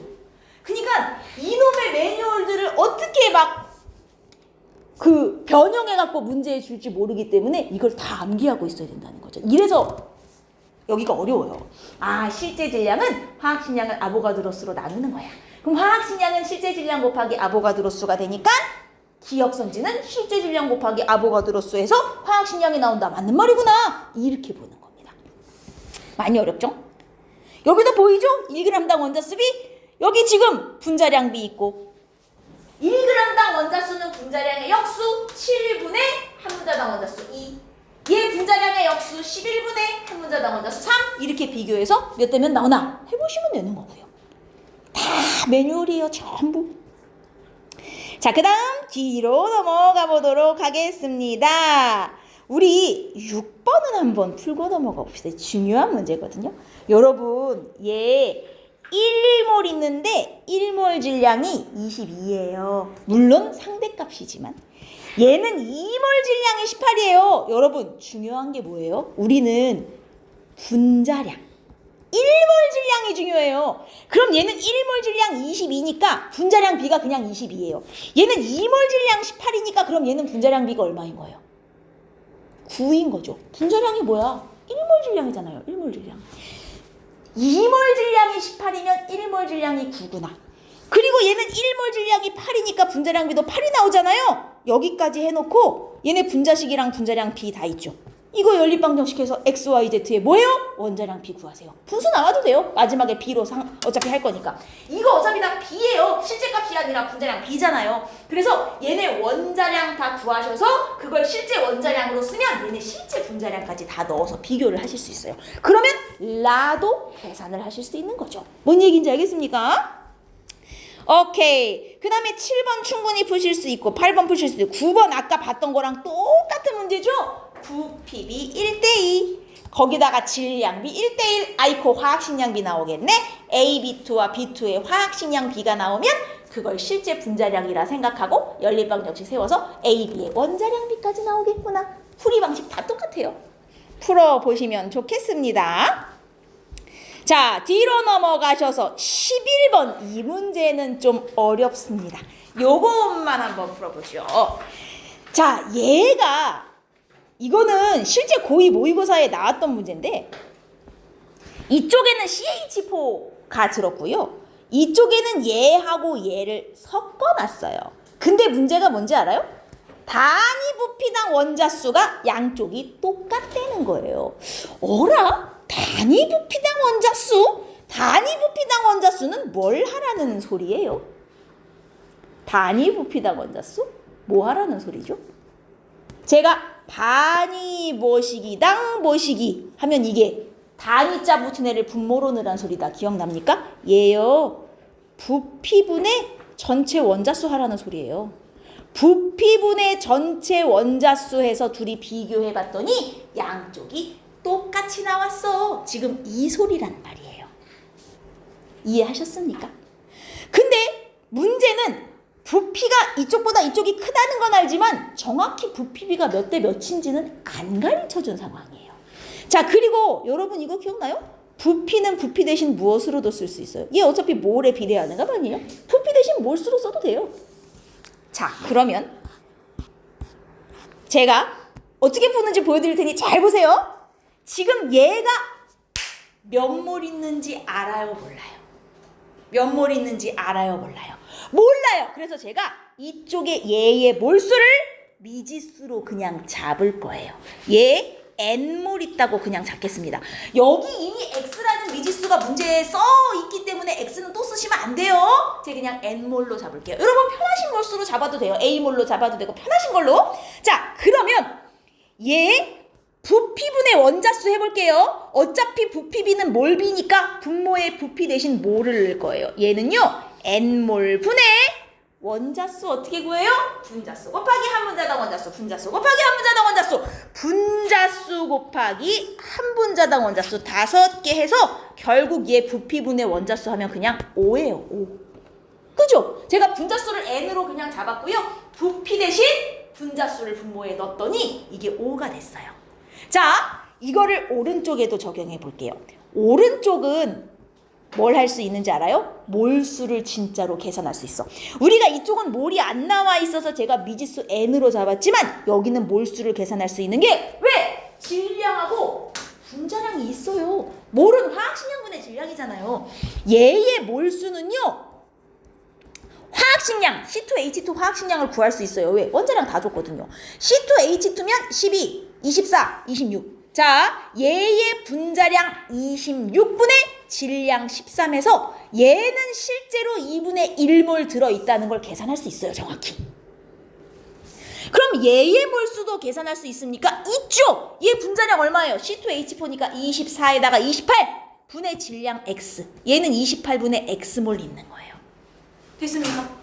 그러니까 이놈의 매뉴얼들을 어떻게 막 변형해갖고 문제에 줄지 모르기 때문에 이걸 다 암기하고 있어야 된다는 거죠. 이래서 여기가 어려워요. 실제 질량은 화학식량을 아보가드로수로 나누는 거야. 그럼 화학식량은 실제 질량 곱하기 아보가드로수가 되니까 기억선지는 실제 질량 곱하기 아보가드로수에서 화학식량이 나온다. 맞는 말이구나. 이렇게 보는 겁니다. 많이 어렵죠? 여기도 보이죠? 1g당 원자수 B. 여기 지금 분자량 B 있고 1g당 원자수는 분자량의 역수 7분의 한 분자당 원자수 2. 얘 분자량의 역수 11분의 한 분자당 원자수 3. 이렇게 비교해서 몇 대면 나오나 해보시면 되는 거고요. 다 매뉴얼이에요. 전부. 자, 그 다음 뒤로 넘어가 보도록 하겠습니다. 우리 6번은 한번 풀고 넘어가 봅시다. 중요한 문제거든요. 여러분, 얘 1몰 있는데 1몰 질량이 22예요. 물론 상대값이지만 얘는 2몰 질량이 18이에요. 여러분, 중요한 게 뭐예요? 우리는 분자량 1몰 질량이 중요해요. 그럼 얘는 1몰 질량 22니까 분자량 B가 그냥 22예요. 얘는 2몰 질량 18이니까 그럼 얘는 분자량 B가 얼마인 거예요? 9인 거죠. 분자량이 뭐야? 1몰 질량이잖아요. 1몰 질량. 2몰 질량이 18이면 1몰 질량이 9구나. 그리고 얘는 1몰 질량이 8이니까 분자량 B도 8이 나오잖아요. 여기까지 해놓고 얘네 분자식이랑 분자량 B 다 있죠. 이거 연립방정식해서 X, Y, Z에 뭐예요? 원자량 B 구하세요. 분수 나와도 돼요. 마지막에 B로 어차피 할 거니까. 이거 어차피 다 B예요. 실제 값이 아니라 분자량 B잖아요. 그래서 얘네 원자량 다 구하셔서 그걸 실제 원자량으로 쓰면 얘네 실제 분자량까지 다 넣어서 비교를 하실 수 있어요. 그러면 라도 계산을 하실 수 있는 거죠. 뭔 얘기인지 알겠습니까? 오케이. 그 다음에 7번 충분히 푸실 수 있고 8번 푸실 수 있고 9번 아까 봤던 거랑 똑같은 문제죠? 부피비 1대2 거기다가 질량비 1대1 아이코 화학식량비 나오겠네. A, B2와 B2의 화학식량비가 나오면 그걸 실제 분자량이라 생각하고 연립방정식 세워서 A, B의 원자량비까지 나오겠구나. 풀이 방식 다 똑같아요. 풀어보시면 좋겠습니다. 자, 뒤로 넘어가셔서 11번 이 문제는 좀 어렵습니다. 요것만 한번 풀어보죠. 자, 얘가 이거는 실제 고2 모의고사에 나왔던 문제인데 이쪽에는 CH4가 들었고요. 이쪽에는 얘하고 얘를 섞어놨어요. 근데 문제가 뭔지 알아요? 단위 부피당 원자수가 양쪽이 똑같다는 거예요. 어라? 단위 부피당 원자수? 단위 부피당 원자수는 뭘 하라는 소리예요? 단위 부피당 원자수? 뭐 하라는 소리죠? 제가 단위 모시기당 모시기 하면 이게 단위자 붙은 애를 분모로 넣으란 소리다. 기억납니까? 얘요. 부피분의 전체 원자수 하라는 소리예요. 부피분의 전체 원자수 해서 둘이 비교해봤더니 양쪽이 똑같이 나왔어. 지금 이 소리란 말이에요. 이해하셨습니까? 근데 문제는 부피가 이쪽보다 이쪽이 크다는 건 알지만 정확히 부피비가 몇 대 몇인지는 안 가르쳐준 상황이에요. 자, 그리고 여러분 이거 기억나요? 부피는 부피 대신 무엇으로도 쓸 수 있어요. 얘 어차피 몰에 비례하는 거 아니에요? 부피 대신 몰수로 써도 돼요. 자, 그러면 제가 어떻게 푸는지 보여드릴 테니 잘 보세요. 지금 얘가 몇 몰 있는지 알아요, 몰라요? 몇 몰 있는지 알아요, 몰라요? 몰라요. 그래서 제가 이쪽에 얘의 몰수를 미지수로 그냥 잡을 거예요. 얘 n몰 있다고 그냥 잡겠습니다. 여기 이미 x라는 미지수가 문제에 써 있기 때문에 x는 또 쓰시면 안 돼요. 제가 그냥 n몰로 잡을게요. 여러분 편하신 몰수로 잡아도 돼요. a몰로 잡아도 되고 편하신 걸로. 자, 그러면 얘 부피분의 원자수 해볼게요. 어차피 부피비는 몰비니까 분모의 부피 대신 몰을 넣을 거예요. 얘는요 n몰 분의 원자수 어떻게 구해요? 분자수 곱하기 한 분자당 원자수, 분자수 곱하기 한 분자당 원자수, 분자수 곱하기 한 분자당 원자수 5개 해서 결국 얘 부피분의 원자수 하면 그냥 5예요. 5. 그죠? 제가 분자수를 n으로 그냥 잡았고요. 부피 대신 분자수를 분모에 넣었더니 이게 5가 됐어요. 자, 이거를 오른쪽에도 적용해 볼게요. 오른쪽은 뭘 할 수 있는지 알아요? 몰수를 진짜로 계산할 수 있어. 우리가 이쪽은 몰이 안 나와 있어서 제가 미지수 n으로 잡았지만 여기는 몰수를 계산할 수 있는 게 왜? 질량하고 분자량이 있어요. 몰은 화학식량분의 질량이잖아요. 얘의 몰수는요. 화학식량 C2H2 화학식량을 구할 수 있어요. 왜? 원자량 다 줬거든요. C2H2면 12, 24, 26. 자, 얘의 분자량 26분의 질량 13에서 얘는 실제로 2분의 1몰 들어있다는 걸 계산할 수 있어요. 정확히. 그럼 얘의 몰수도 계산할 수 있습니까? 있죠. 얘 분자량 얼마예요? C2H4니까 24에다가 28 분의 질량 X. 얘는 28분의 X몰 있는 거예요. 됐습니까?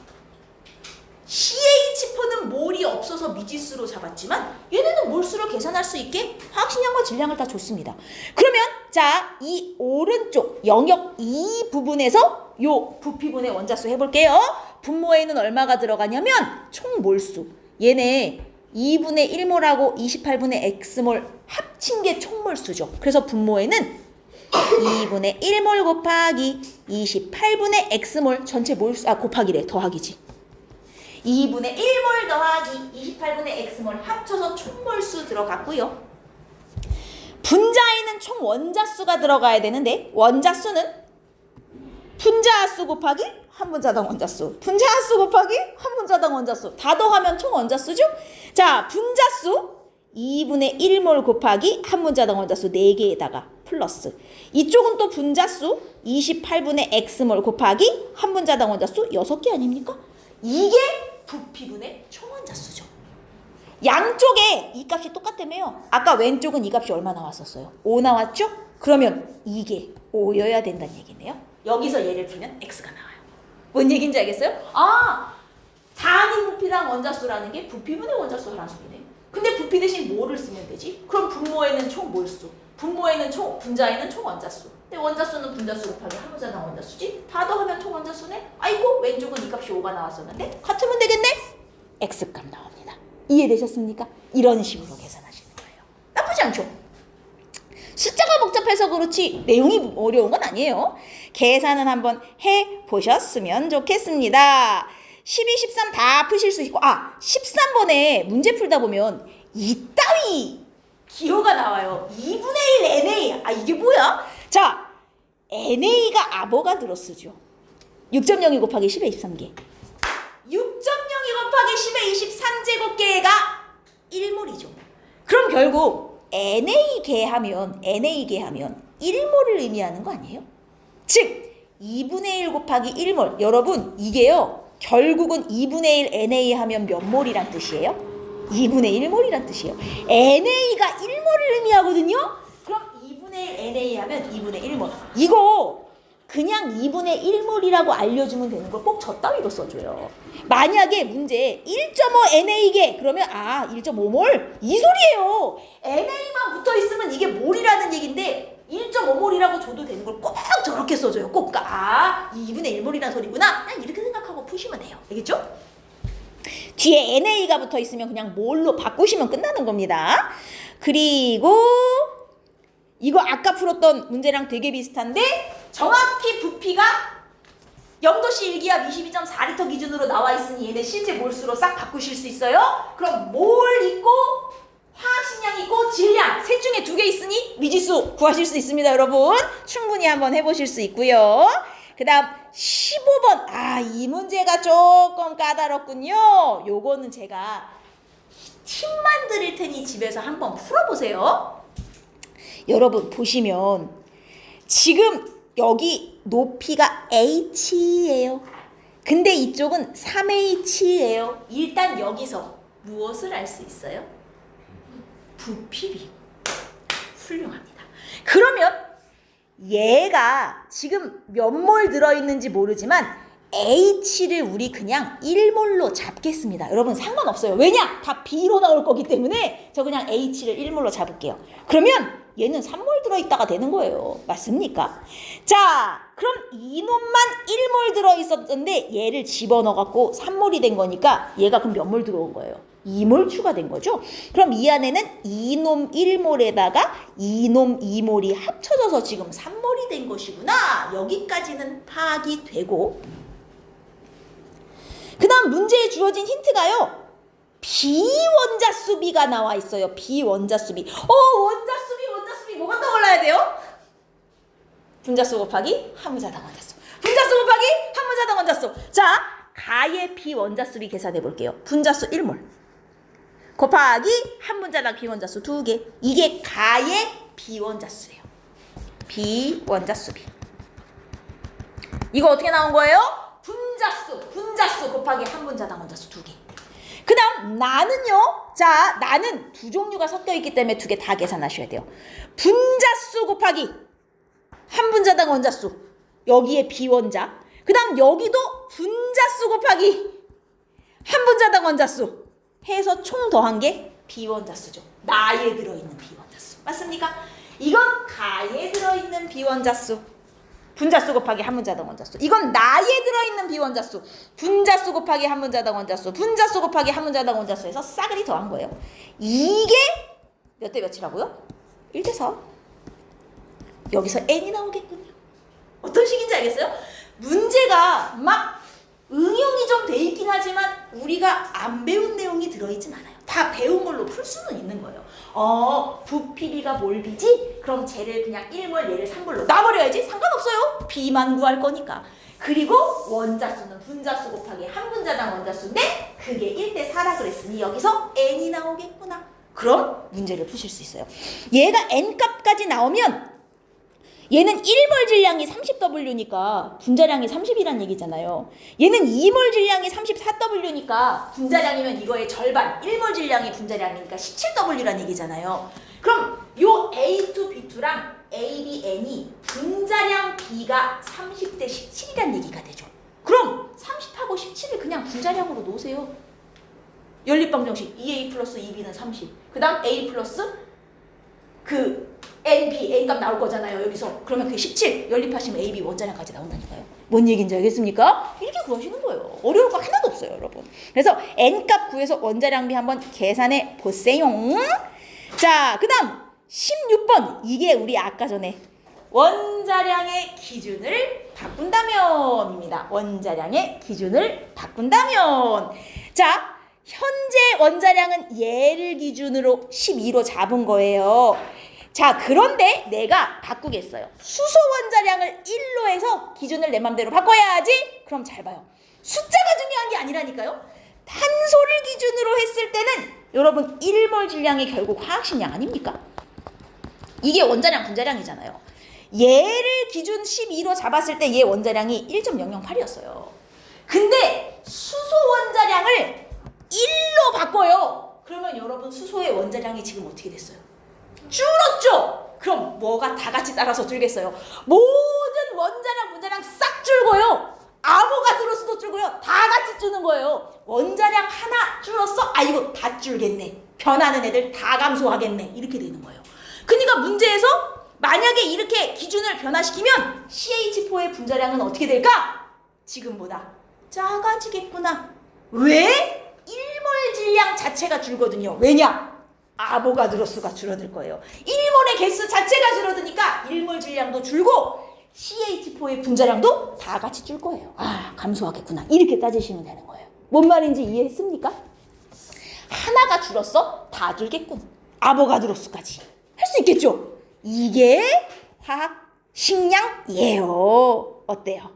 CH4는 몰이 없어서 미지수로 잡았지만 얘네는 몰수를 계산할 수 있게 화학식량과 질량을 다 줬습니다. 그러면 자, 이 오른쪽 영역 2 부분에서 요 부피분의 원자수 해볼게요. 분모에는 얼마가 들어가냐면 총 몰수. 얘네 2분의 1몰하고 28분의 X몰 합친 게 총 몰수죠. 그래서 분모에는 2분의 1몰 곱하기 28분의 X몰 전체 몰수, 곱하기래, 더하기지. 2분의 1몰 더하기 28분의 X몰 합쳐서 총몰수 들어갔고요. 분자에는 총 원자수가 들어가야 되는데 원자수는 분자수 곱하기 한 분자당 원자수, 분자수 곱하기 한 분자당 원자수 다 더하면 총 원자수죠? 자, 분자수 2분의 1몰 곱하기 한 분자당 원자수 4개에다가 플러스 이쪽은 또 분자수 28분의 X몰 곱하기 한 분자당 원자수 6개 아닙니까? 이게 부피분의 총원자수죠. 양쪽에 이 값이 똑같다며요. 아까 왼쪽은 이 값이 얼마 나왔었어요? 5 나왔죠? 그러면 이게 5여야 된다는 얘기네요. 여기서 얘를 풀면 X가 나와요. 뭔 얘기인지 알겠어요? 아, 단위 부피랑 원자수라는 게 부피분의 원자수 하라는 소리네. 근데 부피 대신 뭐를 쓰면 되지? 그럼 분모에는 총 몰수, 분모에는 총, 분자에는 총 원자수. 근데 원자수는 분자수 곱하기 한 분자당 원자수지? 다 더하면 총 원자수네? 아이고, 왼쪽은 이 값이 5가 나왔었는데 같으면 되겠네? X값 나옵니다. 이해되셨습니까? 이런 식으로 계산하시는 거예요. 나쁘지 않죠? 숫자가 복잡해서 그렇지 내용이 어려운 건 아니에요. 계산은 한번 해보셨으면 좋겠습니다. 12, 13 다 푸실 수 있고 13번에 문제 풀다 보면 이따위 기호가 나와요. 2분의 1 NA. 이게 뭐야? 자, NA가 아보가드로스죠. 6.02 곱하기 10의 23개. 6.02 곱하기 10의 23제곱계가 1몰이죠. 그럼 결국 NA계 하면 1몰을 의미하는 거 아니에요? 즉 2분의 1 곱하기 1몰. 여러분 이게요. 결국은 2분의 1 NA 하면 몇 몰이란 뜻이에요? 2분의 1몰이란 뜻이에요. NA가 1몰을 의미하거든요. 그럼 2분의 1 NA 하면 2분의 1몰. 이거 그냥 2분의 1몰이라고 알려주면 되는 걸 꼭 저 따위로 써줘요. 만약에 문제에 1.5 NA게 그러면 1.5몰? 이 소리예요. NA만 붙어있으면 이게 몰이라는 얘기인데 1.5몰이라고 줘도 되는 걸 꼭 저렇게 써줘요. 꼭 2분의 1몰이라는 소리구나. 그냥 이렇게 생각하고 푸시면 돼요. 알겠죠? 뒤에 NA가 붙어있으면 그냥 몰로 바꾸시면 끝나는 겁니다. 그리고 이거 아까 풀었던 문제랑 되게 비슷한데 정확히 부피가 0도씨 1기압 22.4리터 기준으로 나와 있으니 얘네 실제 몰수로 싹 바꾸실 수 있어요. 그럼 몰 있고 화학식량 있고 질량 셋 중에 2개 있으니 미지수 구하실 수 있습니다. 여러분 충분히 한번 해보실 수 있고요. 그 다음 15번 이 문제가 조금 까다롭군요. 요거는 제가 팁만 드릴 테니 집에서 한번 풀어보세요. 여러분 보시면 지금 여기 높이가 H예요. 근데 이쪽은 3H예요. 일단 여기서 무엇을 알 수 있어요? 부피비. 훌륭합니다. 그러면 얘가 지금 몇 몰 들어있는지 모르지만 H를 우리 그냥 1몰로 잡겠습니다. 여러분 상관없어요. 왜냐? 다 B로 나올 거기 때문에 저 그냥 H를 1몰로 잡을게요. 그러면 얘는 3몰 들어있다가 되는 거예요. 맞습니까? 자, 그럼 이놈만 1몰 들어있었는데 얘를 집어넣어갖고 3몰이 된 거니까 얘가 그럼 몇 몰 들어온 거예요? 2몰 추가된 거죠? 그럼 이 안에는 이놈 1몰에다가 이놈 2몰이 합쳐져서 지금 3몰이 된 것이구나. 여기까지는 파악이 되고 그 다음 문제에 주어진 힌트가요. 비원자수비가 나와 있어요. 비원자수비. 원자수비 뭐가 떠올라야 돼요? 분자수 곱하기 한분자당 원자수. 분자수 곱하기 한분자당 원자수. 자, 가의 비원자수비 계산해 볼게요. 분자수 1몰 곱하기 한분자당 비원자수 2개. 이게 가의 비원자수예요. 비원자수비. 이거 어떻게 나온 거예요? 분자수 곱하기 한분자당 원자수 2개. 그 다음 나는요. 자, 나는 두 종류가 섞여 있기 때문에 2개 다 계산하셔야 돼요. 분자수 곱하기 한분자당 원자수. 여기에 비원자. 그 다음 여기도 분자수 곱하기 한분자당 원자수. 해서 총 더한 게 비원자수죠. 나에 들어있는 비원자수. 맞습니까? 이건 가에 들어있는 비원자수. 분자수 곱하기 한분자당 원자수. 이건 나에 들어있는 비원자수. 분자수 곱하기 한분자당 원자수. 분자수 곱하기 한분자당 원자수에서 싸그리 더한 거예요. 이게 몇 대 몇이라고요? 1대 4. 여기서 n이 나오겠군요. 어떤 식인지 알겠어요? 문제가 막 응용이 좀 돼 있긴 하지만 우리가 안 배운 내용이 들어있진 않아요. 다 배운 걸로 풀 수는 있는 거예요. 부피비가 몰비지? 그럼 쟤를 그냥 1몰 얘를 3몰로 놔버려야지? 상관없어요. B만 구할 거니까. 그리고 원자수는 분자수 곱하기 한분자당 원자수인데 그게 1대 4라 그랬으니 여기서 n이 나오겠구나. 그럼 문제를 푸실 수 있어요. 얘가 n값까지 나오면 얘는 1몰 질량이 30W니까 분자량이 30이란 얘기잖아요. 얘는 2몰 질량이 34W니까 분자량이면 이거의 절반, 1몰 질량이 분자량이니까 17W란 얘기잖아요. 그럼 요 A2, B2랑 A, B, N이 분자량 B가 30대 17이란 얘기가 되죠. 그럼 30하고 17을 그냥 분자량으로 놓으세요. 연립방 정식 2A 플러스 2B는 30. 그 다음 A 플러스 NB, N값 나올 거잖아요. 여기서. 그러면 그게 17. 연립하시면 AB 원자량까지 나온다니까요. 뭔 얘기인지 알겠습니까? 이렇게 구하시는 거예요. 어려울 거 하나도 없어요, 여러분. 그래서 N값 구해서 원자량비 한번 계산해 보세요. 자, 그 다음 16번. 이게 우리 아까 전에 원자량의 기준을 바꾼다면입니다. 원자량의 기준을 바꾼다면. 자, 현재 원자량은 얘를 기준으로 12로 잡은 거예요. 자, 그런데 내가 바꾸겠어요. 수소 원자량을 1로 해서 기준을 내 맘대로 바꿔야지. 그럼 잘 봐요. 숫자가 중요한 게 아니라니까요. 탄소를 기준으로 했을 때는 여러분 1몰 질량이 결국 화학식량 아닙니까? 이게 원자량 분자량이잖아요. 얘를 기준 12로 잡았을 때 얘 원자량이 1.008이었어요. 근데 수소 원자량을 1로 바꿔요. 그러면 여러분 수소의 원자량이 지금 어떻게 됐어요? 줄었죠? 그럼 뭐가 다 같이 따라서 줄겠어요? 모든 원자량, 분자량 싹 줄고요. 아보가드로스도 줄고요. 다 같이 주는 거예요. 원자량 하나 줄었어? 아 이거 다 줄겠네. 변하는 애들 다 감소하겠네. 이렇게 되는 거예요. 그러니까 문제에서 만약에 이렇게 기준을 변화시키면 CH4의 분자량은 어떻게 될까? 지금보다 작아지겠구나. 왜? 1몰 질량 자체가 줄거든요. 왜냐? 아보가드로스가 줄어들 거예요. 1몰의 개수 자체가 줄어드니까 1몰 질량도 줄고 CH4의 분자량도 다 같이 줄 거예요. 아, 감소하겠구나. 이렇게 따지시면 되는 거예요. 뭔 말인지 이해했습니까? 하나가 줄었어? 다 줄겠군. 아보가드로스까지. 할 수 있겠죠? 이게 화학 식량이에요. 어때요?